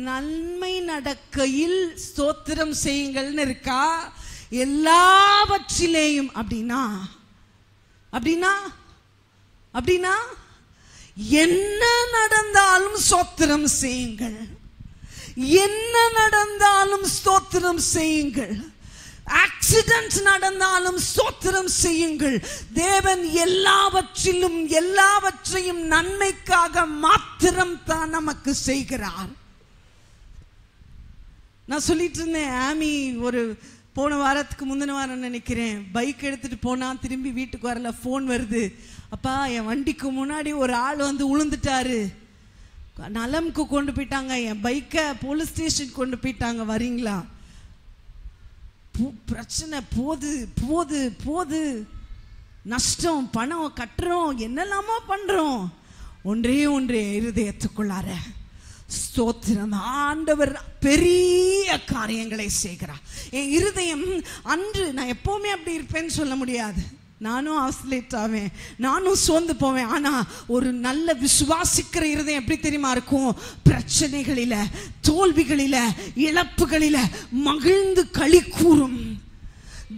நன்மை நடக்கையில் ஸ்தோத்திரம் செய்யுங்கள்னு இருக்கா? எல்லாவற்றிலேயும் அப்படின்னா அப்படின்னா அப்படின்னா என்ன நடந்தாலும் ஸ்தோத்திரம் செய்யுங்கள். என்ன நடந்தாலும் ஸ்தோத்திரம் செய்யுங்கள். ஆக்சிடென்ட் நடந்தாலும் ஸ்தோத்திரம் செய்யுங்கள். தேவன் எல்லாவற்றிலும் எல்லாவற்றையும் நன்மைக்காக மாத்திரம் தான் நமக்கு செய்கிறார். நான் சொல்லிட்டு இருந்தேன், ஆமி ஒரு போன வாரத்துக்கு முந்தின வாரம் நினைக்கிறேன், பைக் எடுத்துட்டு போனா திரும்பி வீட்டுக்கு வரல, ஃபோன் வருது, அப்பா என் வண்டிக்கு முன்னாடி ஒரு ஆள் வந்து உளுந்துட்டாரு, நலம்க்கு கொண்டு போயிட்டாங்க, என் பைக்கை போலீஸ் ஸ்டேஷன் கொண்டு போயிட்டாங்க, வரீங்களா? பிரச்சனை போது போது போது, நஷ்டம், பணம் கட்டுறோம், என்னெல்லாமோ பண்றோம். ஒன்றே இருதயத்துக்குள்ளார ஸ்தோத்திரம். ஆண்டவர் பெரிய காரியங்களை செய்கிறார். என் இருதயம் அன்று நான் எப்பவுமே அப்படி இருப்பேன்னு சொல்ல முடியாது. நானும் ஆஸ்லேட் ஆவேன், நானும் சோர்ந்து போவேன். ஆனா ஒரு நல்ல விசுவாசிக்கிற இருதயம் எப்படி தெரியுமா இருக்கும்? பிரச்சனைகளில, தோல்விகளில, இழப்புகளில மகிழ்ந்து களி கூறும்.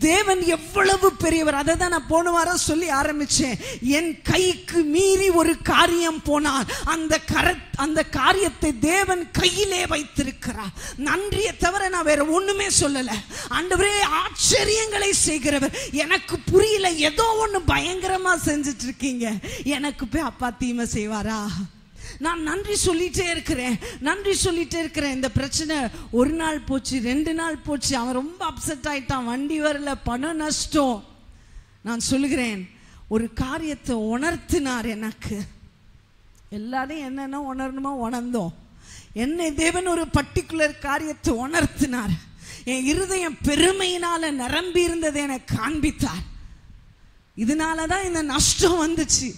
தேவன் எவ்வளவு பெரியவர். அதை தான் நான் போன வாரம் சொல்லி ஆரம்பிச்சேன். என் கைக்கு மீறி ஒரு காரியம் போனால் அந்த காரியத்தை தேவன் கையிலே வைத்திருக்கிறார். நன்றியை தவிர நான் வேற ஒண்ணுமே சொல்லல. ஆண்டவரே ஆச்சரியங்களை செய்கிறவர், எனக்கு புரியல, ஏதோ ஒண்ணு பயங்கரமா செஞ்சிட்டு இருக்கீங்க, எனக்கு போய் அப்பா தீமை செய்வாரா? நான் நன்றி சொல்லிட்டே இருக்கிறேன். இந்த பிரச்சனை ஒரு நாள் போச்சு, 2 நாள் போச்சு, அவன் ரொம்ப அப்செட் ஆயிட்டான், வண்டி வரல, பணம் நஷ்டம். நான் சொல்லுகிறேன், ஒரு காரியத்தை உணர்த்தினார் எனக்கு. எல்லாரும் என்னென்ன உணரணுமோ உணர்ந்தோம். என்னை தேவன் ஒரு பர்டிகுலர் காரியத்தை உணர்த்தினார். என் இருதயம் பெருமையினால நிரம்பி இருந்ததை எனக்கு காண்பித்தார். இதனாலதான் இந்த நஷ்டம் வந்துச்சு.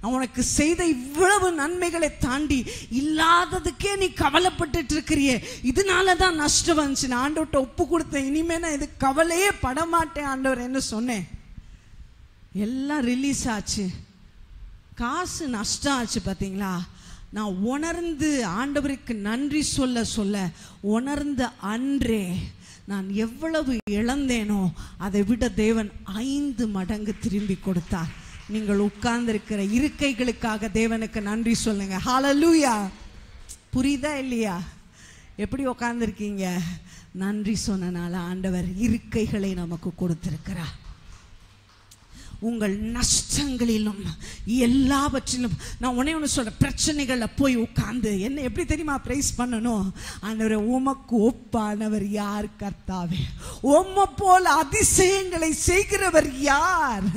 உனக்கு செய்த இவ்வளவு நன்மைகளை தாண்டி இல்லாததுக்கே நீ கவலைப்பட்டு இருக்கிறியே, இதனாலதான் நஷ்டம் வந்துச்சு. நான் ஆண்டவர்கிட்ட ஒப்பு கொடுத்தேன், இனிமே நான் இது கவலையே படமாட்டேன் ஆண்டவர் என்ன சொன்னேன். எல்லாம் ரிலீஸ் ஆச்சு, காசு நஷ்டம் ஆச்சு. பார்த்தீங்களா? நான் உணர்ந்து ஆண்டவருக்கு நன்றி சொல்ல உணர்ந்த அன்றே நான் எவ்வளவு இழந்தேனோ அதை விட தேவன் 5 மடங்கு திரும்பி கொடுத்தார். நீங்கள் உட்கார்ந்திருக்கிற இருக்கைகளுக்காக தேவனுக்கு நன்றி சொல்லுங்க. ஹல்லேலூயா. புரியுதா இல்லையா? எப்படி உட்கார்ந்திருக்கீங்க? நன்றி சொன்னனால ஆண்டவர் இருக்கைகளை நமக்கு கொடுத்திருக்கிறார். உங்கள் நஷ்டங்களிலும் எல்லாவற்றிலும் நான் ஒண்ணு சொல்றேன், பிரச்சனைகள்ல போய் உட்கார்ந்து என்ன எப்படி தெரியுமா பிரைஸ் பண்ணணும்? ஆண்டவரே, உமக்கு ஒப்பானவர் யார் கர்த்தாவே? உம்மை போல அதிசயங்களை செய்கிறவர் யார்?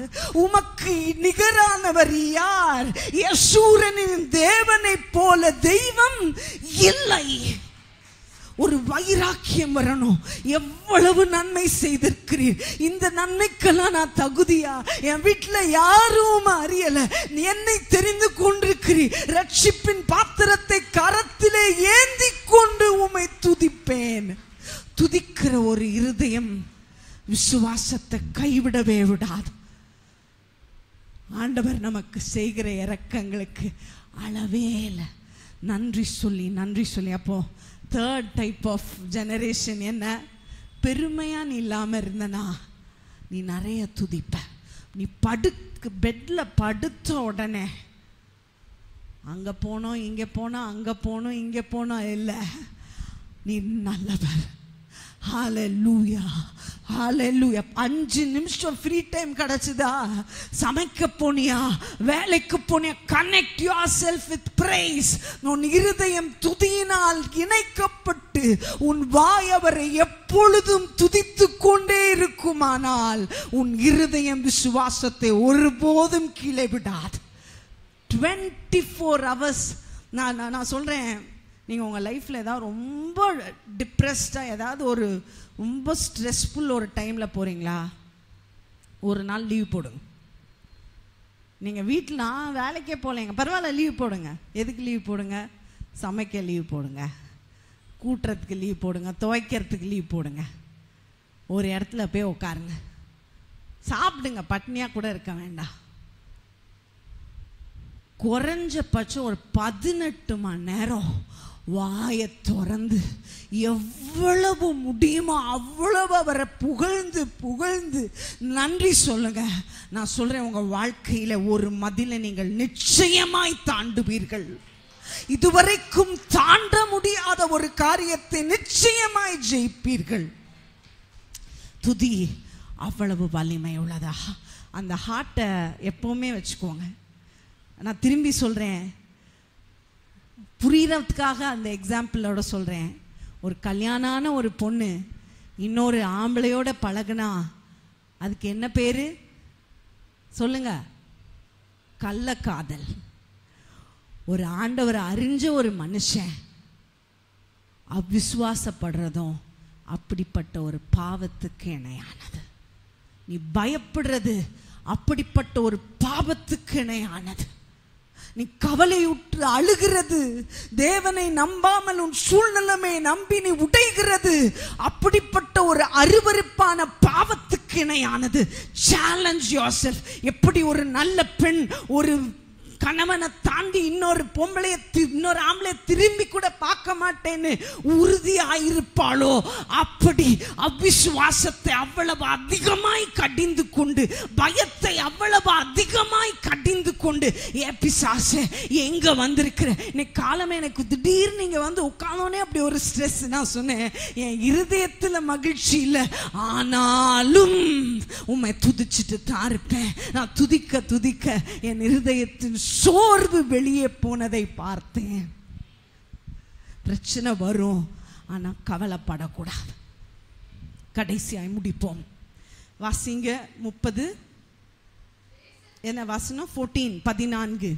உமக்கு நிகரானவர் யார்? யசூரனின் தேவனை போல தெய்வம் இல்லை. ஒரு வைராக்கியம் வரணும். எவ்வளவு நன்மை செய்திருக்கிறீர், இந்த நன்மைக்கெல்லாம் நான் தகுதியா? என் வீட்டுல யாரும் அறியல, என்னை தெரிந்து கொண்டிருக்கிறீர். ரட்சிப்பின் பாத்திரத்தை கரத்திலே ஏந்தி கொண்டு உம்மை துதிப்பேன். துதிக்கிற ஒரு இருதயம் விசுவாசத்தை கைவிடவே விடாது. ஆண்டவர் நமக்கு செய்கிற இரக்கங்களுக்கு அளவே இல்லை. நன்றி சொல்லி அப்போ தேர்ட் டைப் ஆஃப் ஜெனரேஷன் என்ன? பெருமையா நீ இல்லாம இருந்தனா நீ நிறைய துதிப்ப. நீ பெட்ல படுத்த உடனே அங்க போனோம் இங்க போனோம் அங்க போனோம் இங்க போனோம் இல்லை, நீ நல்லவர். ஹalleluya ஹalleluya. 5 நிமிஷம் ஃப்ரீ டைம் கிடைச்சதா? சமைக்க போனியா, வேலைக்கு போனியா, கனெக்ட் yourself with praise. உன் இருதயம் துதியினால் இணைக்கப்பட்டு உன் வாய் அவரை எப்பொழுதும் துதித்து கொண்டே இருக்குமானால் உன் இருதயம் விசுவாசத்தை ஒருபோதும் கீழே விடாது. 24 hours. நான் சொல்றேன், நீங்கள் உங்கள் லைஃப்பில் ஏதாவது ரொம்ப டிப்ரெஸ்டாக ஏதாவது ஒரு ரொம்ப ஸ்ட்ரெஸ்ஃபுல் ஒரு டைமில் போகிறீங்களா, ஒரு நாள் லீவ் போடுங்க. நீங்கள் வீட்டில் நான் வேலைக்கே போகலைங்க, பரவாயில்ல லீவ் போடுங்க. எதுக்கு லீவ் போடுங்க? சமைக்க லீவ் போடுங்க, கூட்டுறதுக்கு லீவ் போடுங்க, துவைக்கிறதுக்கு லீவ் போடுங்க. ஒரு இடத்துல போய் உட்காருங்க, சாப்பிடுங்க, பட்னியாக கூட இருக்க வேண்டாம். குறைஞ்சபட்சம் ஒரு 18 மணி நேரம் வாயை திறந்து எவ்வளவு முடியுமோ அவ்வளவு அவரை புகழ்ந்து புகழ்ந்து நன்றி சொல்லுங்க. நான் சொல்றேன், உங்க வாழ்க்கையில ஒரு மதிலை நீங்கள் நிச்சயமாய் தாண்டுவீர்கள். இதுவரைக்கும் தாண்ட முடியாத ஒரு காரியத்தை நிச்சயமாய் ஜெயிப்பீர்கள். துதி அவ்வளவு வலிமை உள்ளதா? அந்த ஹார்ட்டை எப்பவுமே வச்சுக்கோங்க. நான் திரும்பி சொல்றேன், புரியறதுக்காக அந்த எக்ஸாம்பிளோட சொல்றேன். ஒரு கல்யாணான ஒரு பொண்ணு இன்னொரு ஆம்பளையோட பழகுனா அதுக்கு என்ன பேரு சொல்லுங்க? கள்ளக்காதல். ஒரு ஆண்டவரை அறிஞ்ச ஒரு மனுஷன் அவிசுவாசப்படுறதும் அப்படிப்பட்ட ஒரு பாவத்துக்கு இணையானது. நீ பயப்படுறது அப்படிப்பட்ட ஒரு பாவத்துக்கு இணையானது. நீ கவலையுற்று அழுகிறது, தேவனை நம்பாமல் உன் சூழ்நிலைமை நம்பி நீ உடைகிறது, அப்படிப்பட்ட ஒரு அருவருப்பான பாவத்துக்கு இணையானது. Challenge yourself. எப்படி ஒரு நல்ல பெண் ஒரு கணவனை தாண்டி இன்னொரு பொம்பளைய இன்னொரு ஆம்பளைய திரும்பி கூட பார்க்க மாட்டேன்னு உறுதியாயிருப்பாளோ, அப்படி அவிசுவாசத்தை அவ்வளவு அதிகமாய் கடிந்து கொண்டு, பயத்தை அவ்வளவு அதிகமாய் கடிந்து கொண்டு, பிசாசே எங்க வந்திருக்கிற இன்னைக்கு காலமே எனக்கு திடீர்னு நீங்க வந்து உட்கார்ந்தோனே அப்படி ஒரு ஸ்ட்ரெஸ். நான் சொன்னேன், என் இருதயத்துல மகிழ்ச்சி இல்லை, ஆனாலும் உம்மை துதிச்சுட்டு தான் இருப்பேன். நான் துதிக்க துதிக்க என் இருதயத்தின் சோர்வு வெளியே போனதை பார்த்தேன். பிரச்சனை வரும், ஆனா கவலைப்படக்கூடாது. கடைசியாய் முடிப்போம். வாசிங்க 30 என்ன வாசனம்? 14.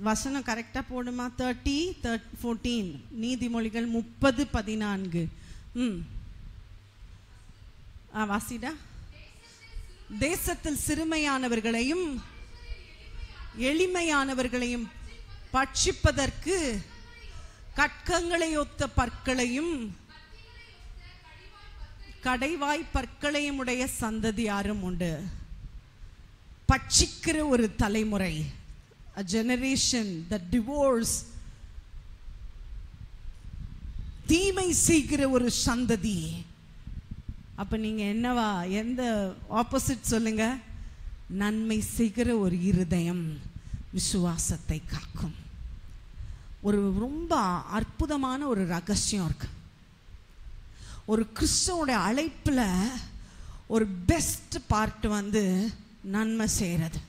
வசனம் கரெக்டா போடுமா? 30:14. நீதிமொழிகள் 30:14. வாசிடா. தேசத்தில் சிறுமையானவர்களையும் எளிமையானவர்களையும் பட்சிப்பதற்கு கட்கங்களை ஒத்த பற்களையும் கடைவாய் பற்களையும் உடைய சந்ததி யாரும் உண்டு. பட்சிக்கிற ஒரு தலைமுறை, a generation that divorce, தீமை செய்கிற ஒரு சந்ததி. அப்ப நீங்க என்னவா? எந்த ஆப்போசிட் சொல்லுங்க? நன்மை செய்கிற ஒரு இருதயம் விசுவாசத்தை காக்கும். ஒரு ரொம்ப அற்புதமான ஒரு ரகசியம் இருக்கு. ஒரு கிறிஸ்துவோட அழைப்புல ஒரு பெஸ்ட் பார்ட் வந்து நன்மை செய்யறது.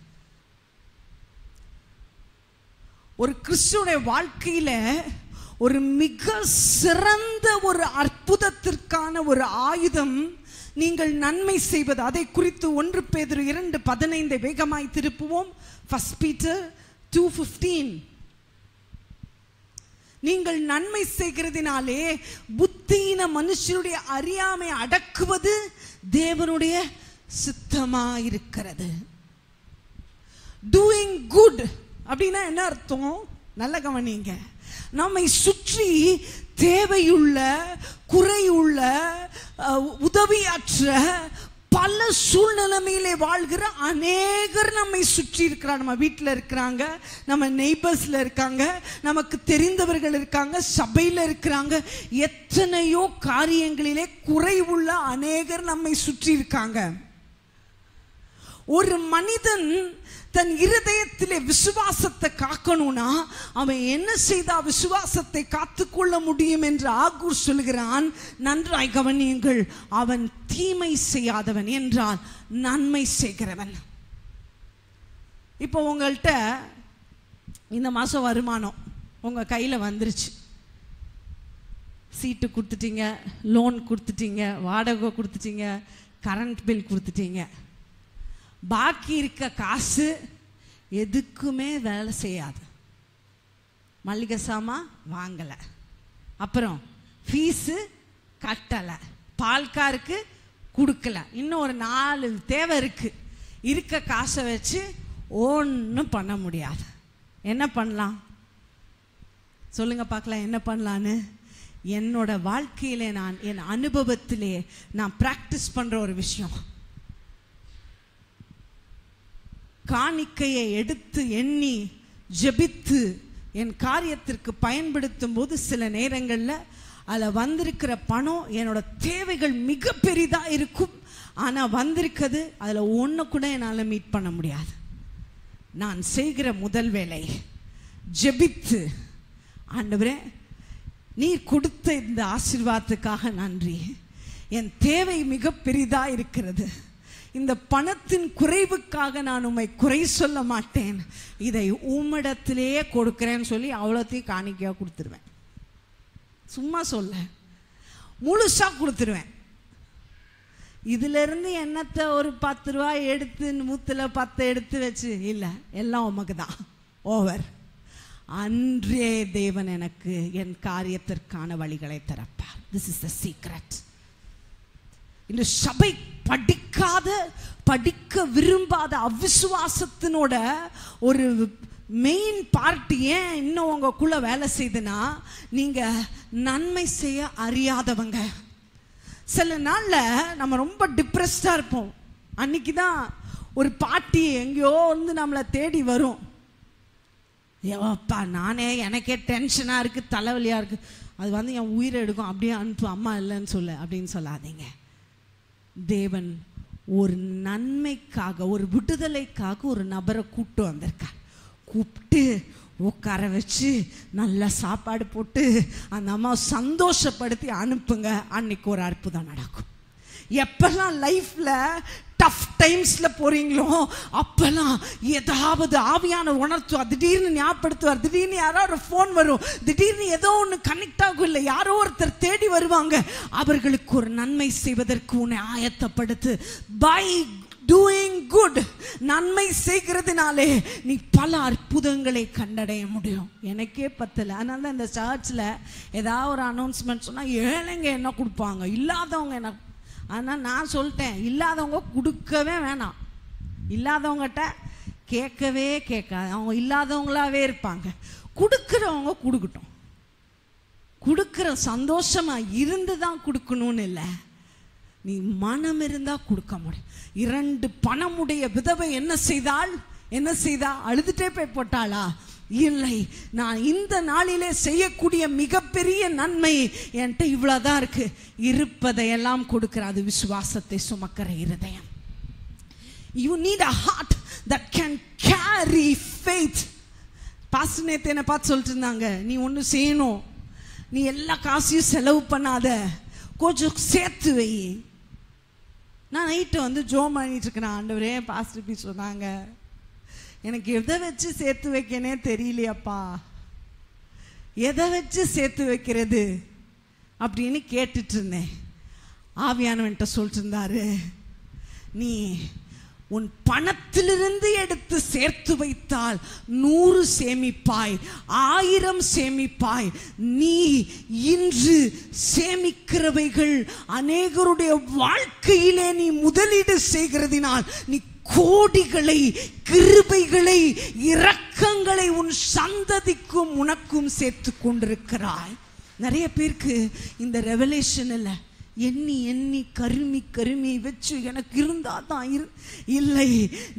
ஒரு கிறிஸ்துவோட வாழ்க்கையில ஒரு மிக சிறந்த ஒரு அற்புதத்திற்கான ஒரு ஆயுதம் நீங்கள் நன்மை செய்வது. அதை குறித்து 1 பேதுரு 2:15 வேகமாய் திருப்புவோம். 1 Peter 2:15. நீங்கள் நன்மை செய்கிறதினாலே புத்தியின மனுஷருடைய அறியாமை அடக்குவது தேவனுடைய சித்தமாயிருக்கிறது. டூயிங் குட் அப்படின்னா என்ன அர்த்தம்? நல்ல கவனிங்க. நம்மை சுற்றி தேவையுள்ள, குறையுள்ள, உதவியற்ற பல சூழ்நிலைமையிலே வாழ்கிற அநேகர் நம்மை சுற்றி இருக்கிறார். நம்ம வீட்டில் இருக்கிறாங்க, நம்ம நெய்பர்ஸ்ல இருக்காங்க, நமக்கு தெரிந்தவர்கள் இருக்காங்க, சபையில் இருக்கிறாங்க. எத்தனையோ காரியங்களிலே குறைவுள்ள அநேகர் நம்மை சுற்றி இருக்காங்க. ஒரு மனிதன் தன் இருதயத்திலே விசுவாசத்தை காக்கணும்னா அவன் என்ன செய்தா விசுவாசத்தை காத்துக்கொள்ள முடியும் என்று ஆகூர் சொல்கிறான். நன்றாய் கவனியுங்கள், அவன் தீமை செய்யாதவன் என்றால் நன்மை செய்கிறவன். இப்போ உங்கள்கிட்ட இந்த மாதம் வருமானம் உங்கள் கையில் வந்துருச்சு. சீட்டு கொடுத்துட்டீங்க, லோன் கொடுத்துட்டீங்க, வாடகை கொடுத்துட்டீங்க, கரண்ட் பில் கொடுத்துட்டீங்க. பாக்கி இருக்க காசு எதுக்குமே வேலை செய்யாது. மளிகை சாமான் வாங்கலை, அப்புறம் ஃபீஸு கட்டலை, பால்காருக்கு கொடுக்கல, இன்னும் ஒரு 4 தேவை இருக்குது. இருக்க காசை வச்சு ஒன்றும் பண்ண முடியாது. என்ன பண்ணலாம் சொல்லுங்க பார்க்கலாம், என்ன பண்ணலான்னு? என்னோட வாழ்க்கையிலே நான் என் அனுபவத்திலே நான் ப்ராக்டிஸ் பண்ணுற ஒரு விஷயம், காணிக்கையை எடுத்து எண்ணி ஜெபித்து என் காரியத்திற்கு பயன்படுத்தும் போது சில நேரங்களில் அதில் வந்திருக்கிற பணம் என்னோட தேவைகள் மிக பெரிதாக இருக்கும். ஆனால் வந்திருக்கிறது அதில் ஒன்று கூட என்னால் மீட் பண்ண முடியாது. நான் செய்கிற முதல் வேலை ஜெபித்து, ஆண்டவரே நீர் கொடுத்த இந்த ஆசீர்வாதத்துக்காக நன்றி, என் தேவை மிக பெரிதாக இருக்கிறது, இந்த பணத்தின் குறைவுக்காக நான் உம்மை குறை சொல்ல மாட்டேன், இதை உம்மிடத்திலேயே கொடுக்கிறேன்னு சொல்லி அவ்வளோத்தையும் காணிக்கையாக கொடுத்துருவேன். சும்மா சொல்ல முழுசாக கொடுத்துருவேன். இதிலிருந்து என்னத்தை ஒரு 10 ரூபாய் எடுத்து 110 எடுத்து வச்சு இல்லை, எல்லாம் உமக்கு தான் ஓவர். அன்றே தேவன் எனக்கு என் காரியத்திற்கான வழிகளை திறப்பார். This is the secret. இந்த சபை படிக்க விரும்பாத அவிசுவாசத்தினோட ஒரு மெயின் பார்ட்டி ஏன் இன்னும் உங்களுக்குள்ள வேலை செய்துன்னா, நீங்க நன்மை செய்ய அறியாதவங்க. சில நாள்ல நம்ம ரொம்ப டிப்ரெஸ்டா இருப்போம். அன்னைக்கு தான் ஒரு பாட்டி எங்கேயோ வந்து நம்மளை தேடி வரும். ஏப்பா நானே எனக்கே டென்ஷனா இருக்கு, தலைவலியா இருக்கு, அது வந்து என் உயிரை எடுக்கும், அப்படியே அனுப்பு, அம்மா இல்லைன்னு சொல்ல அப்படின்னு சொல்லாதீங்க. தேவன் ஒரு நன்மைக்காக, ஒரு விடுதலைக்காக ஒரு நபரை கூப்பிட்டு வந்திருக்கார். கூப்பிட்டு உட்கார வச்சு நல்ல சாப்பாடு போட்டு அந்த அம்மா சந்தோஷப்படுத்தி அனுப்புங்க. அன்னைக்கு ஒரு அற்புதம் நடக்கும். எப்பெல்லாம் லைஃப்பில் டஃப் டைம்ஸில் போகிறீங்களோ அப்போல்லாம் ஏதாவது ஆவியான உணர்த்துவார், திடீர்னு ஞாபகப்படுத்துவார், திடீர்னு யாரோ ஒரு ஃபோன் வரும், திடீர்னு ஏதோ ஒன்று கனெக்ட் ஆகும், இல்லை யாரோ ஒருத்தர் தேடி வருவாங்க. அவர்களுக்கு ஒரு நன்மை செய்வதற்கு உன்னை ஆயத்தப்படுத்து. பை டூயிங் குட், நன்மை செய்கிறதுனாலே நீ பல அற்புதங்களை கண்டடைய முடியும். எனக்கே பத்தலை. அதனால தான் இந்த சர்ச்சில் ஏதாவது ஒரு அனௌன்ஸ்மெண்ட் சொன்னால் ஏழைங்க என்ன கொடுப்பாங்க, இல்லாதவங்க என்ன. ஆனால் நான் சொல்லிட்டேன், இல்லாதவங்க கொடுக்கவே வேணாம், இல்லாதவங்ககிட்ட கேட்கவே கேட்காது, அவங்க இல்லாதவங்களாவே இருப்பாங்க. கொடுக்குறவங்க கொடுக்கட்டும், கொடுக்குற சந்தோஷமாக இருந்து தான் கொடுக்கணும்னு இல்லை, நீ மனம் இருந்தால் கொடுக்க முடியும். 2 பணமுடைய விதவை என்ன செய்தா அழுதுட்டே போய் போட்டாளா? இல்லை, நான் இந்த நாளிலே செய்யக்கூடிய மிகப்பெரிய நன்மை என்கிட்ட இவ்வளவுதான் இருக்கு, இருப்பதையெல்லாம் கொடுக்கிற அது விசுவாசத்தை சுமக்கிற இருதயம். You need a heart that can carry faith. Pastor நேத்து என்ன பார்த்து சொல்லிட்டு இருந்தாங்க, நீ ஒன்று செய்யணும், நீ எல்லா காசையும் செலவு பண்ணாத, கொஞ்சம் சேர்த்து வை. நான் நைட்டு வந்து ஜோம் பண்ணிட்டு இருக்கிறேன். ஆண்டவரே பாஸ்டர் பி சொன்னாங்க, எனக்கு எதை வச்சு சேர்த்து வைக்கனே தெரியலையாப்பா, எதை வச்சு சேர்த்து வைக்கிறது அப்படின்னு கேட்டுட்டு இருந்தேன். ஆவியானவன்ட்ட சொல்லிட்டு இருந்தாரு, நீ உன் பணத்திலிருந்து எடுத்து சேர்த்து வைத்தால் 100 சேமிப்பாய், 1000 சேமிப்பாய். நீ இன்று சேமிக்கிறவைகள் அநேகருடைய வாழ்க்கையிலே நீ முதலீடு செய்கிறதினால் நீ கோடிகளை, கிருபைகளை, இரக்கங்களை உன் சந்ததிக்கும் உனக்கும் சேர்த்து கொண்டிருக்கிறாய். நிறைய பேருக்கு இந்த ரெவலேஷன் இல்லை, எண்ணி எண்ணி கருமி வச்சு எனக்கு இருந்தா தான் இல்லை.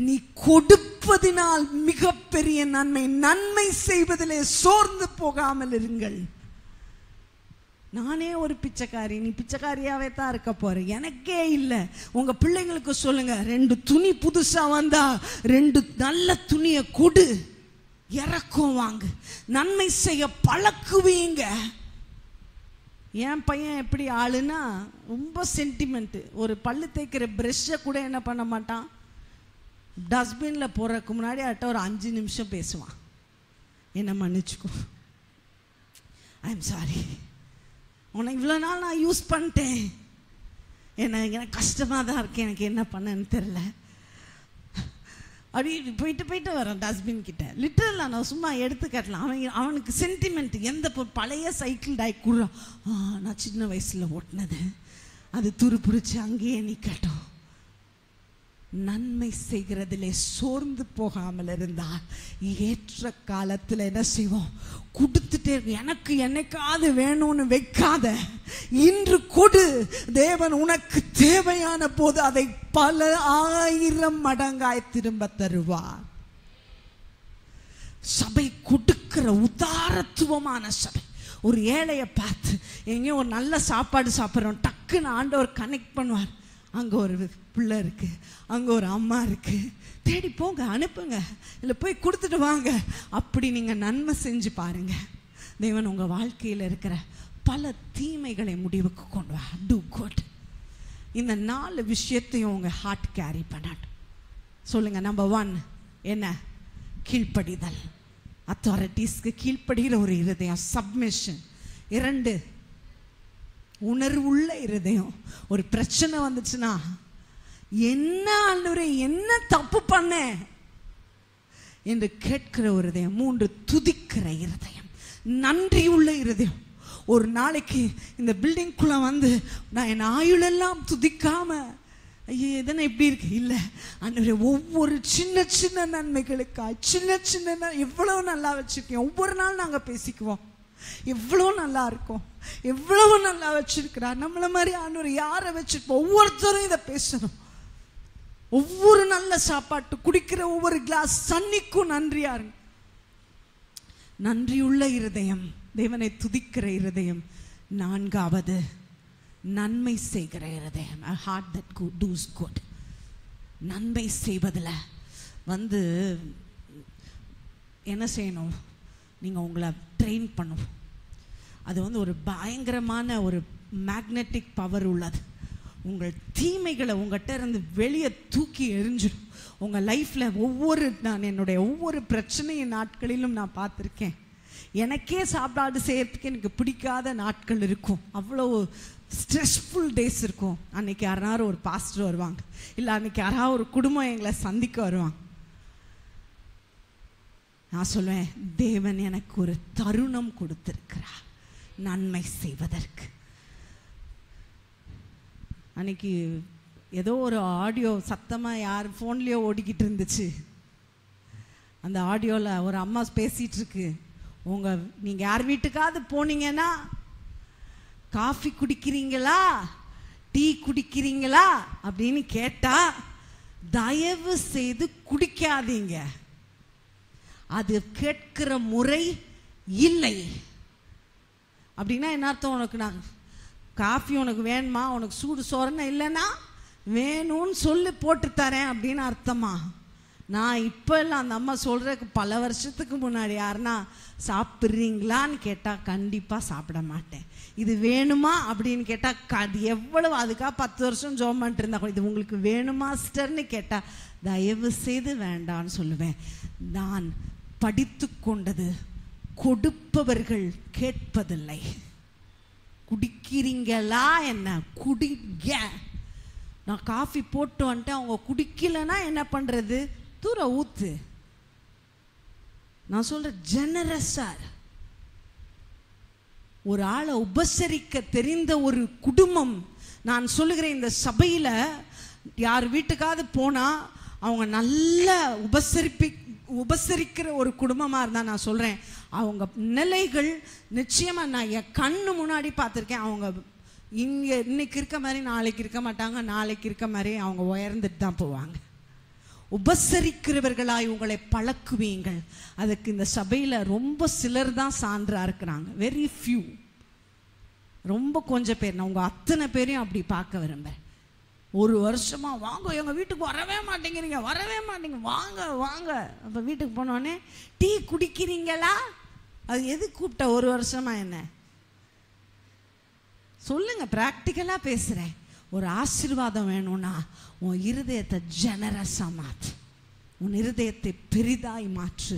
நீ கொடுப்பதினால் மிகப்பெரிய நன்மை செய்வதிலே சோர்ந்து போகாமல் இருங்கள். நானே ஒரு பிச்சைக்காரி, நீ பிச்சைக்காரியாவே தான் இருக்க போற, எனக்கே இல்லை. உங்க பிள்ளைங்களுக்கு சொல்லுங்க, 2 துணி புதுசா வந்தா 2 நல்ல துணியை கொடு, இறக்கம் வாங்கு, நன்மை செய்ய பழக்குவீங்க. என் பையன் எப்படி ஆளுன்னா ரொம்ப சென்டிமெண்ட். ஒரு பல்லு தேய்க்கிற ப்ரெஷ்ஷை கூட என்ன பண்ண மாட்டான், டஸ்ட்பினில் போறதுக்கு முன்னாடி அட்ட ஒரு 5 நிமிஷம் பேசுவான். என்ன மன்னிச்சுக்கோ, ஐ எம் சாரி, உன்னை இவ்வளோ நாள் நான் யூஸ் பண்ணிட்டேன், எனக்கு கஷ்டமாக தான் இருக்கேன், எனக்கு என்ன பண்ணன்னு தெரில. அப்படி போயிட்டு வரேன் டஸ்ட்பின் கிட்ட. லிட்டரலாக நான் சும்மா எடுத்து கட்டலாம். அவனுக்கு சென்டிமெண்ட். எந்த பழைய சைக்கிள் டயக் கூட நான் சின்ன வயசில் ஓட்டினது, அது துருப்புரிச்சு அங்கேயே நிற்கட்டும். நன்மை செய்கிறதிலே சோர்ந்து போகாமல் இருந்தால் ஏற்ற காலத்தில் என்ன செய்வோம், கொடுத்துட்டே. எனக்கு என்னைக்காவது வேணும்னு வைக்காத, இன்று கொடு. தேவன் உனக்கு தேவையான போது அதை பல 1000 மடங்காய் திரும்ப தருவார். சபை கொடுக்கிற உதாரத்துவமான சபை. ஒரு ஏழையை பார்த்து எங்கேயும் ஒரு நல்ல சாப்பாடு சாப்பிட்றோம், டக்குன்னு ஆண்டவர் கனெக்ட் பண்ணுவார். அங்கே ஒரு பிள்ளை இருக்கு, அங்கே ஒரு அம்மா இருக்கு, தேடி போங்க, அனுப்புங்க, இல்லை போய் கொடுத்துட்டு வாங்க. அப்படி நீங்கள் நன்மை செஞ்சு பாருங்க, தேவன் உங்கள் வாழ்க்கையில் இருக்கிற பல தீமைகளை முடிவுக்கு கொண்டு வா. Do good. இந்த 4 விஷயத்தையும் உங்கள் ஹார்ட் கேரி பண்ணட்டும். சொல்லுங்க. நம்பர் 1 என்ன? கீழ்ப்படிதல். அத்தாரிட்டிஸ்க்கு கீழ்ப்படுகிற ஒரு இருதயம், சப்மிஷன். 2 உணர்வுள்ள இருதயம். ஒரு பிரச்சனை வந்துச்சுன்னா, என்ன ஆண்டவரே என்ன தப்பு பண்ண என்று கேட்கிற ஒரு இருதயம். 3 துதிக்கிற இருதயம், நன்றி உள்ள இருதயம். ஒரு நாளைக்கு இந்த பில்டிங்குள்ள வந்து நான் என் ஆயுளெல்லாம் துதிக்காம, ஐயோ எதனா இப்படி இருக்கு, இல்லை ஆண்டவரே ஒவ்வொரு சின்ன சின்ன நன்மைகளுக்காக, சின்ன எவ்வளவு நல்லா வச்சிருக்கேன். ஒவ்வொரு நாள் நாங்கள் பேசிக்குவோம், எவ்வளோ நல்லா இருக்கும், எவ்வளவு நல்லா வச்சிருக்கிறார். நம்மள மாதிரி ஆண்டவர் யாரை வச்சிருப்போம்? ஒவ்வொருத்தரும் இதை பேசணும். ஒவ்வொரு நல்ல சாப்பாட்டு, குடிக்கிற ஒவ்வொரு கிளாஸ் தண்ணிக்கும் நன்றியா இருங்க. நன்றியுள்ள இருதயம், தேவனை துதிக்கிற இருதயம். 4வது நன்மை செய்கிற இருதயம், a heart that does good. நன்மை செய்வதில் வந்து என்ன செய்யணும்? நீங்கள் உங்களை ட்ரெயின் பண்ணணும். அது வந்து ஒரு பயங்கரமான ஒரு மேக்னெட்டிக் பவர் உள்ளது. உங்கள் தீமைகளை உங்கள்கிட்ட இருந்து வெளியே தூக்கி எறிஞ்சிடும். உங்கள் லைஃப்பில் நான் என்னுடைய ஒவ்வொரு பிரச்சனையின் நாட்களிலும் நான் பார்த்துருக்கேன். எனக்கே சாப்பாடு செய்யறதுக்கு எனக்கு பிடிக்காத நாட்கள் இருக்கும். அவ்வளோ ஸ்ட்ரெஸ்ஃபுல் டேஸ் இருக்கும். அன்றைக்கி யாராவது ஒரு பாஸ்டர் வருவாங்க, இல்லை அன்றைக்கி யாராவது ஒரு குடும்பம் எங்களை சந்திக்க வருவாங்க. நான் சொல்லுவேன், தேவன் எனக்கு ஒரு தருணம் கொடுத்திருக்கிறார் நன்மை செய்வதற்கு. அன்னைக்கு ஏதோ ஒரு ஆடியோ சத்தமாக யார் ஃபோன்லேயோ ஓடிக்கிட்டு இருந்துச்சு. அந்த ஆடியோவில் ஒரு அம்மா பேசிகிட்டு இருக்கு. நீங்கள் யார் வீட்டுக்காவது போனீங்கன்னா, காஃபி குடிக்கிறீங்களா, டீ குடிக்கிறீங்களா அப்படின்னு கேட்டால் தயவு செய்து குடிக்காதீங்க, அது கேட்கிற முறை இல்லை. அப்படின்னா என்ன அர்த்தம்? உனக்கு நான் காஃபி உனக்கு வேணுமா, உனக்கு சூடு சோறுன்னு இல்லைன்னா வேணும்னு சொல்லி போட்டு தரேன் அப்படின்னு அர்த்தமா? நான் இப்போ இல்லை, அந்த அம்மா சொல்கிறதுக்கு பல வருஷத்துக்கு முன்னாடி யாருன்னா சாப்பிட்றீங்களான்னு கேட்டால் கண்டிப்பாக சாப்பிட மாட்டேன். இது வேணுமா அப்படின்னு கேட்டால் அது எவ்வளவு, அதுக்காக 10 வருஷம் ஜோம் பண்ணிட்டு இருந்தா கூட இது உங்களுக்கு வேணுமா சிஸ்டர்னு கேட்டால் தயவு செய்து வேண்டான்னு சொல்லுவேன். நான் படித்து கொண்டது கொடுப்பவர்கள் கேட்பதில்லை. குடிக்கிறீங்களா, என்ன குடிங்க. நான் காஃபி போட்டு வந்துட்டு அவங்க குடிக்கலைன்னா என்ன பண்ணுறது? தூர ஊத்து. நான் சொல்கிறேன், ஜெனரஸார். ஒரு ஆளை உபசரிக்க தெரிந்த ஒரு குடும்பம். நான் சொல்லுகிறேன், இந்த சபையில் யார் வீட்டுக்காவது போனால் அவங்க நல்ல உபசரிக்கிற ஒரு குடும்பமாக இருந்தால் நான் சொல்கிறேன், அவங்க நிலைகள் நிச்சயமாக நான் என் கண்ணு முன்னாடி பார்த்துருக்கேன். அவங்க இங்கே இன்னைக்கு இருக்க மாதிரி நாளைக்கு இருக்க மாட்டாங்க, நாளைக்கு இருக்க மாதிரி அவங்க உயர்ந்துட்டு தான் போவாங்க. உபசரிக்கிறவர்களாய் உங்களை பழக்குவீங்கள். அதுக்கு இந்த சபையில் ரொம்ப சிலர் தான் சான்றா இருக்கிறாங்க, வெரி ஃபியூ, ரொம்ப கொஞ்சம் பேர். நான் உங்கள் அத்தனை பேரையும் அப்படி பார்க்க விரும்புகிறேன். ஒரு வருஷமாக வாங்க எங்கள் வீட்டுக்கு வரவே மாட்டேங்கிறீங்க, வரவே மாட்டேங்க, வாங்க வாங்க. அப்போ வீட்டுக்கு போனோடனே டீ குடிக்கிறீங்களா? அது எது கூப்பிட்ட? ஒரு வருஷமா என்ன சொல்லுங்க, ப்ராக்டிக்கலாக பேசுகிறேன். ஒரு ஆசீர்வாதம் வேணும்னா உன் இருதயத்தை ஜெனரஸாக மாற்று, உன் இருதயத்தை பெரிதாய் மாற்று.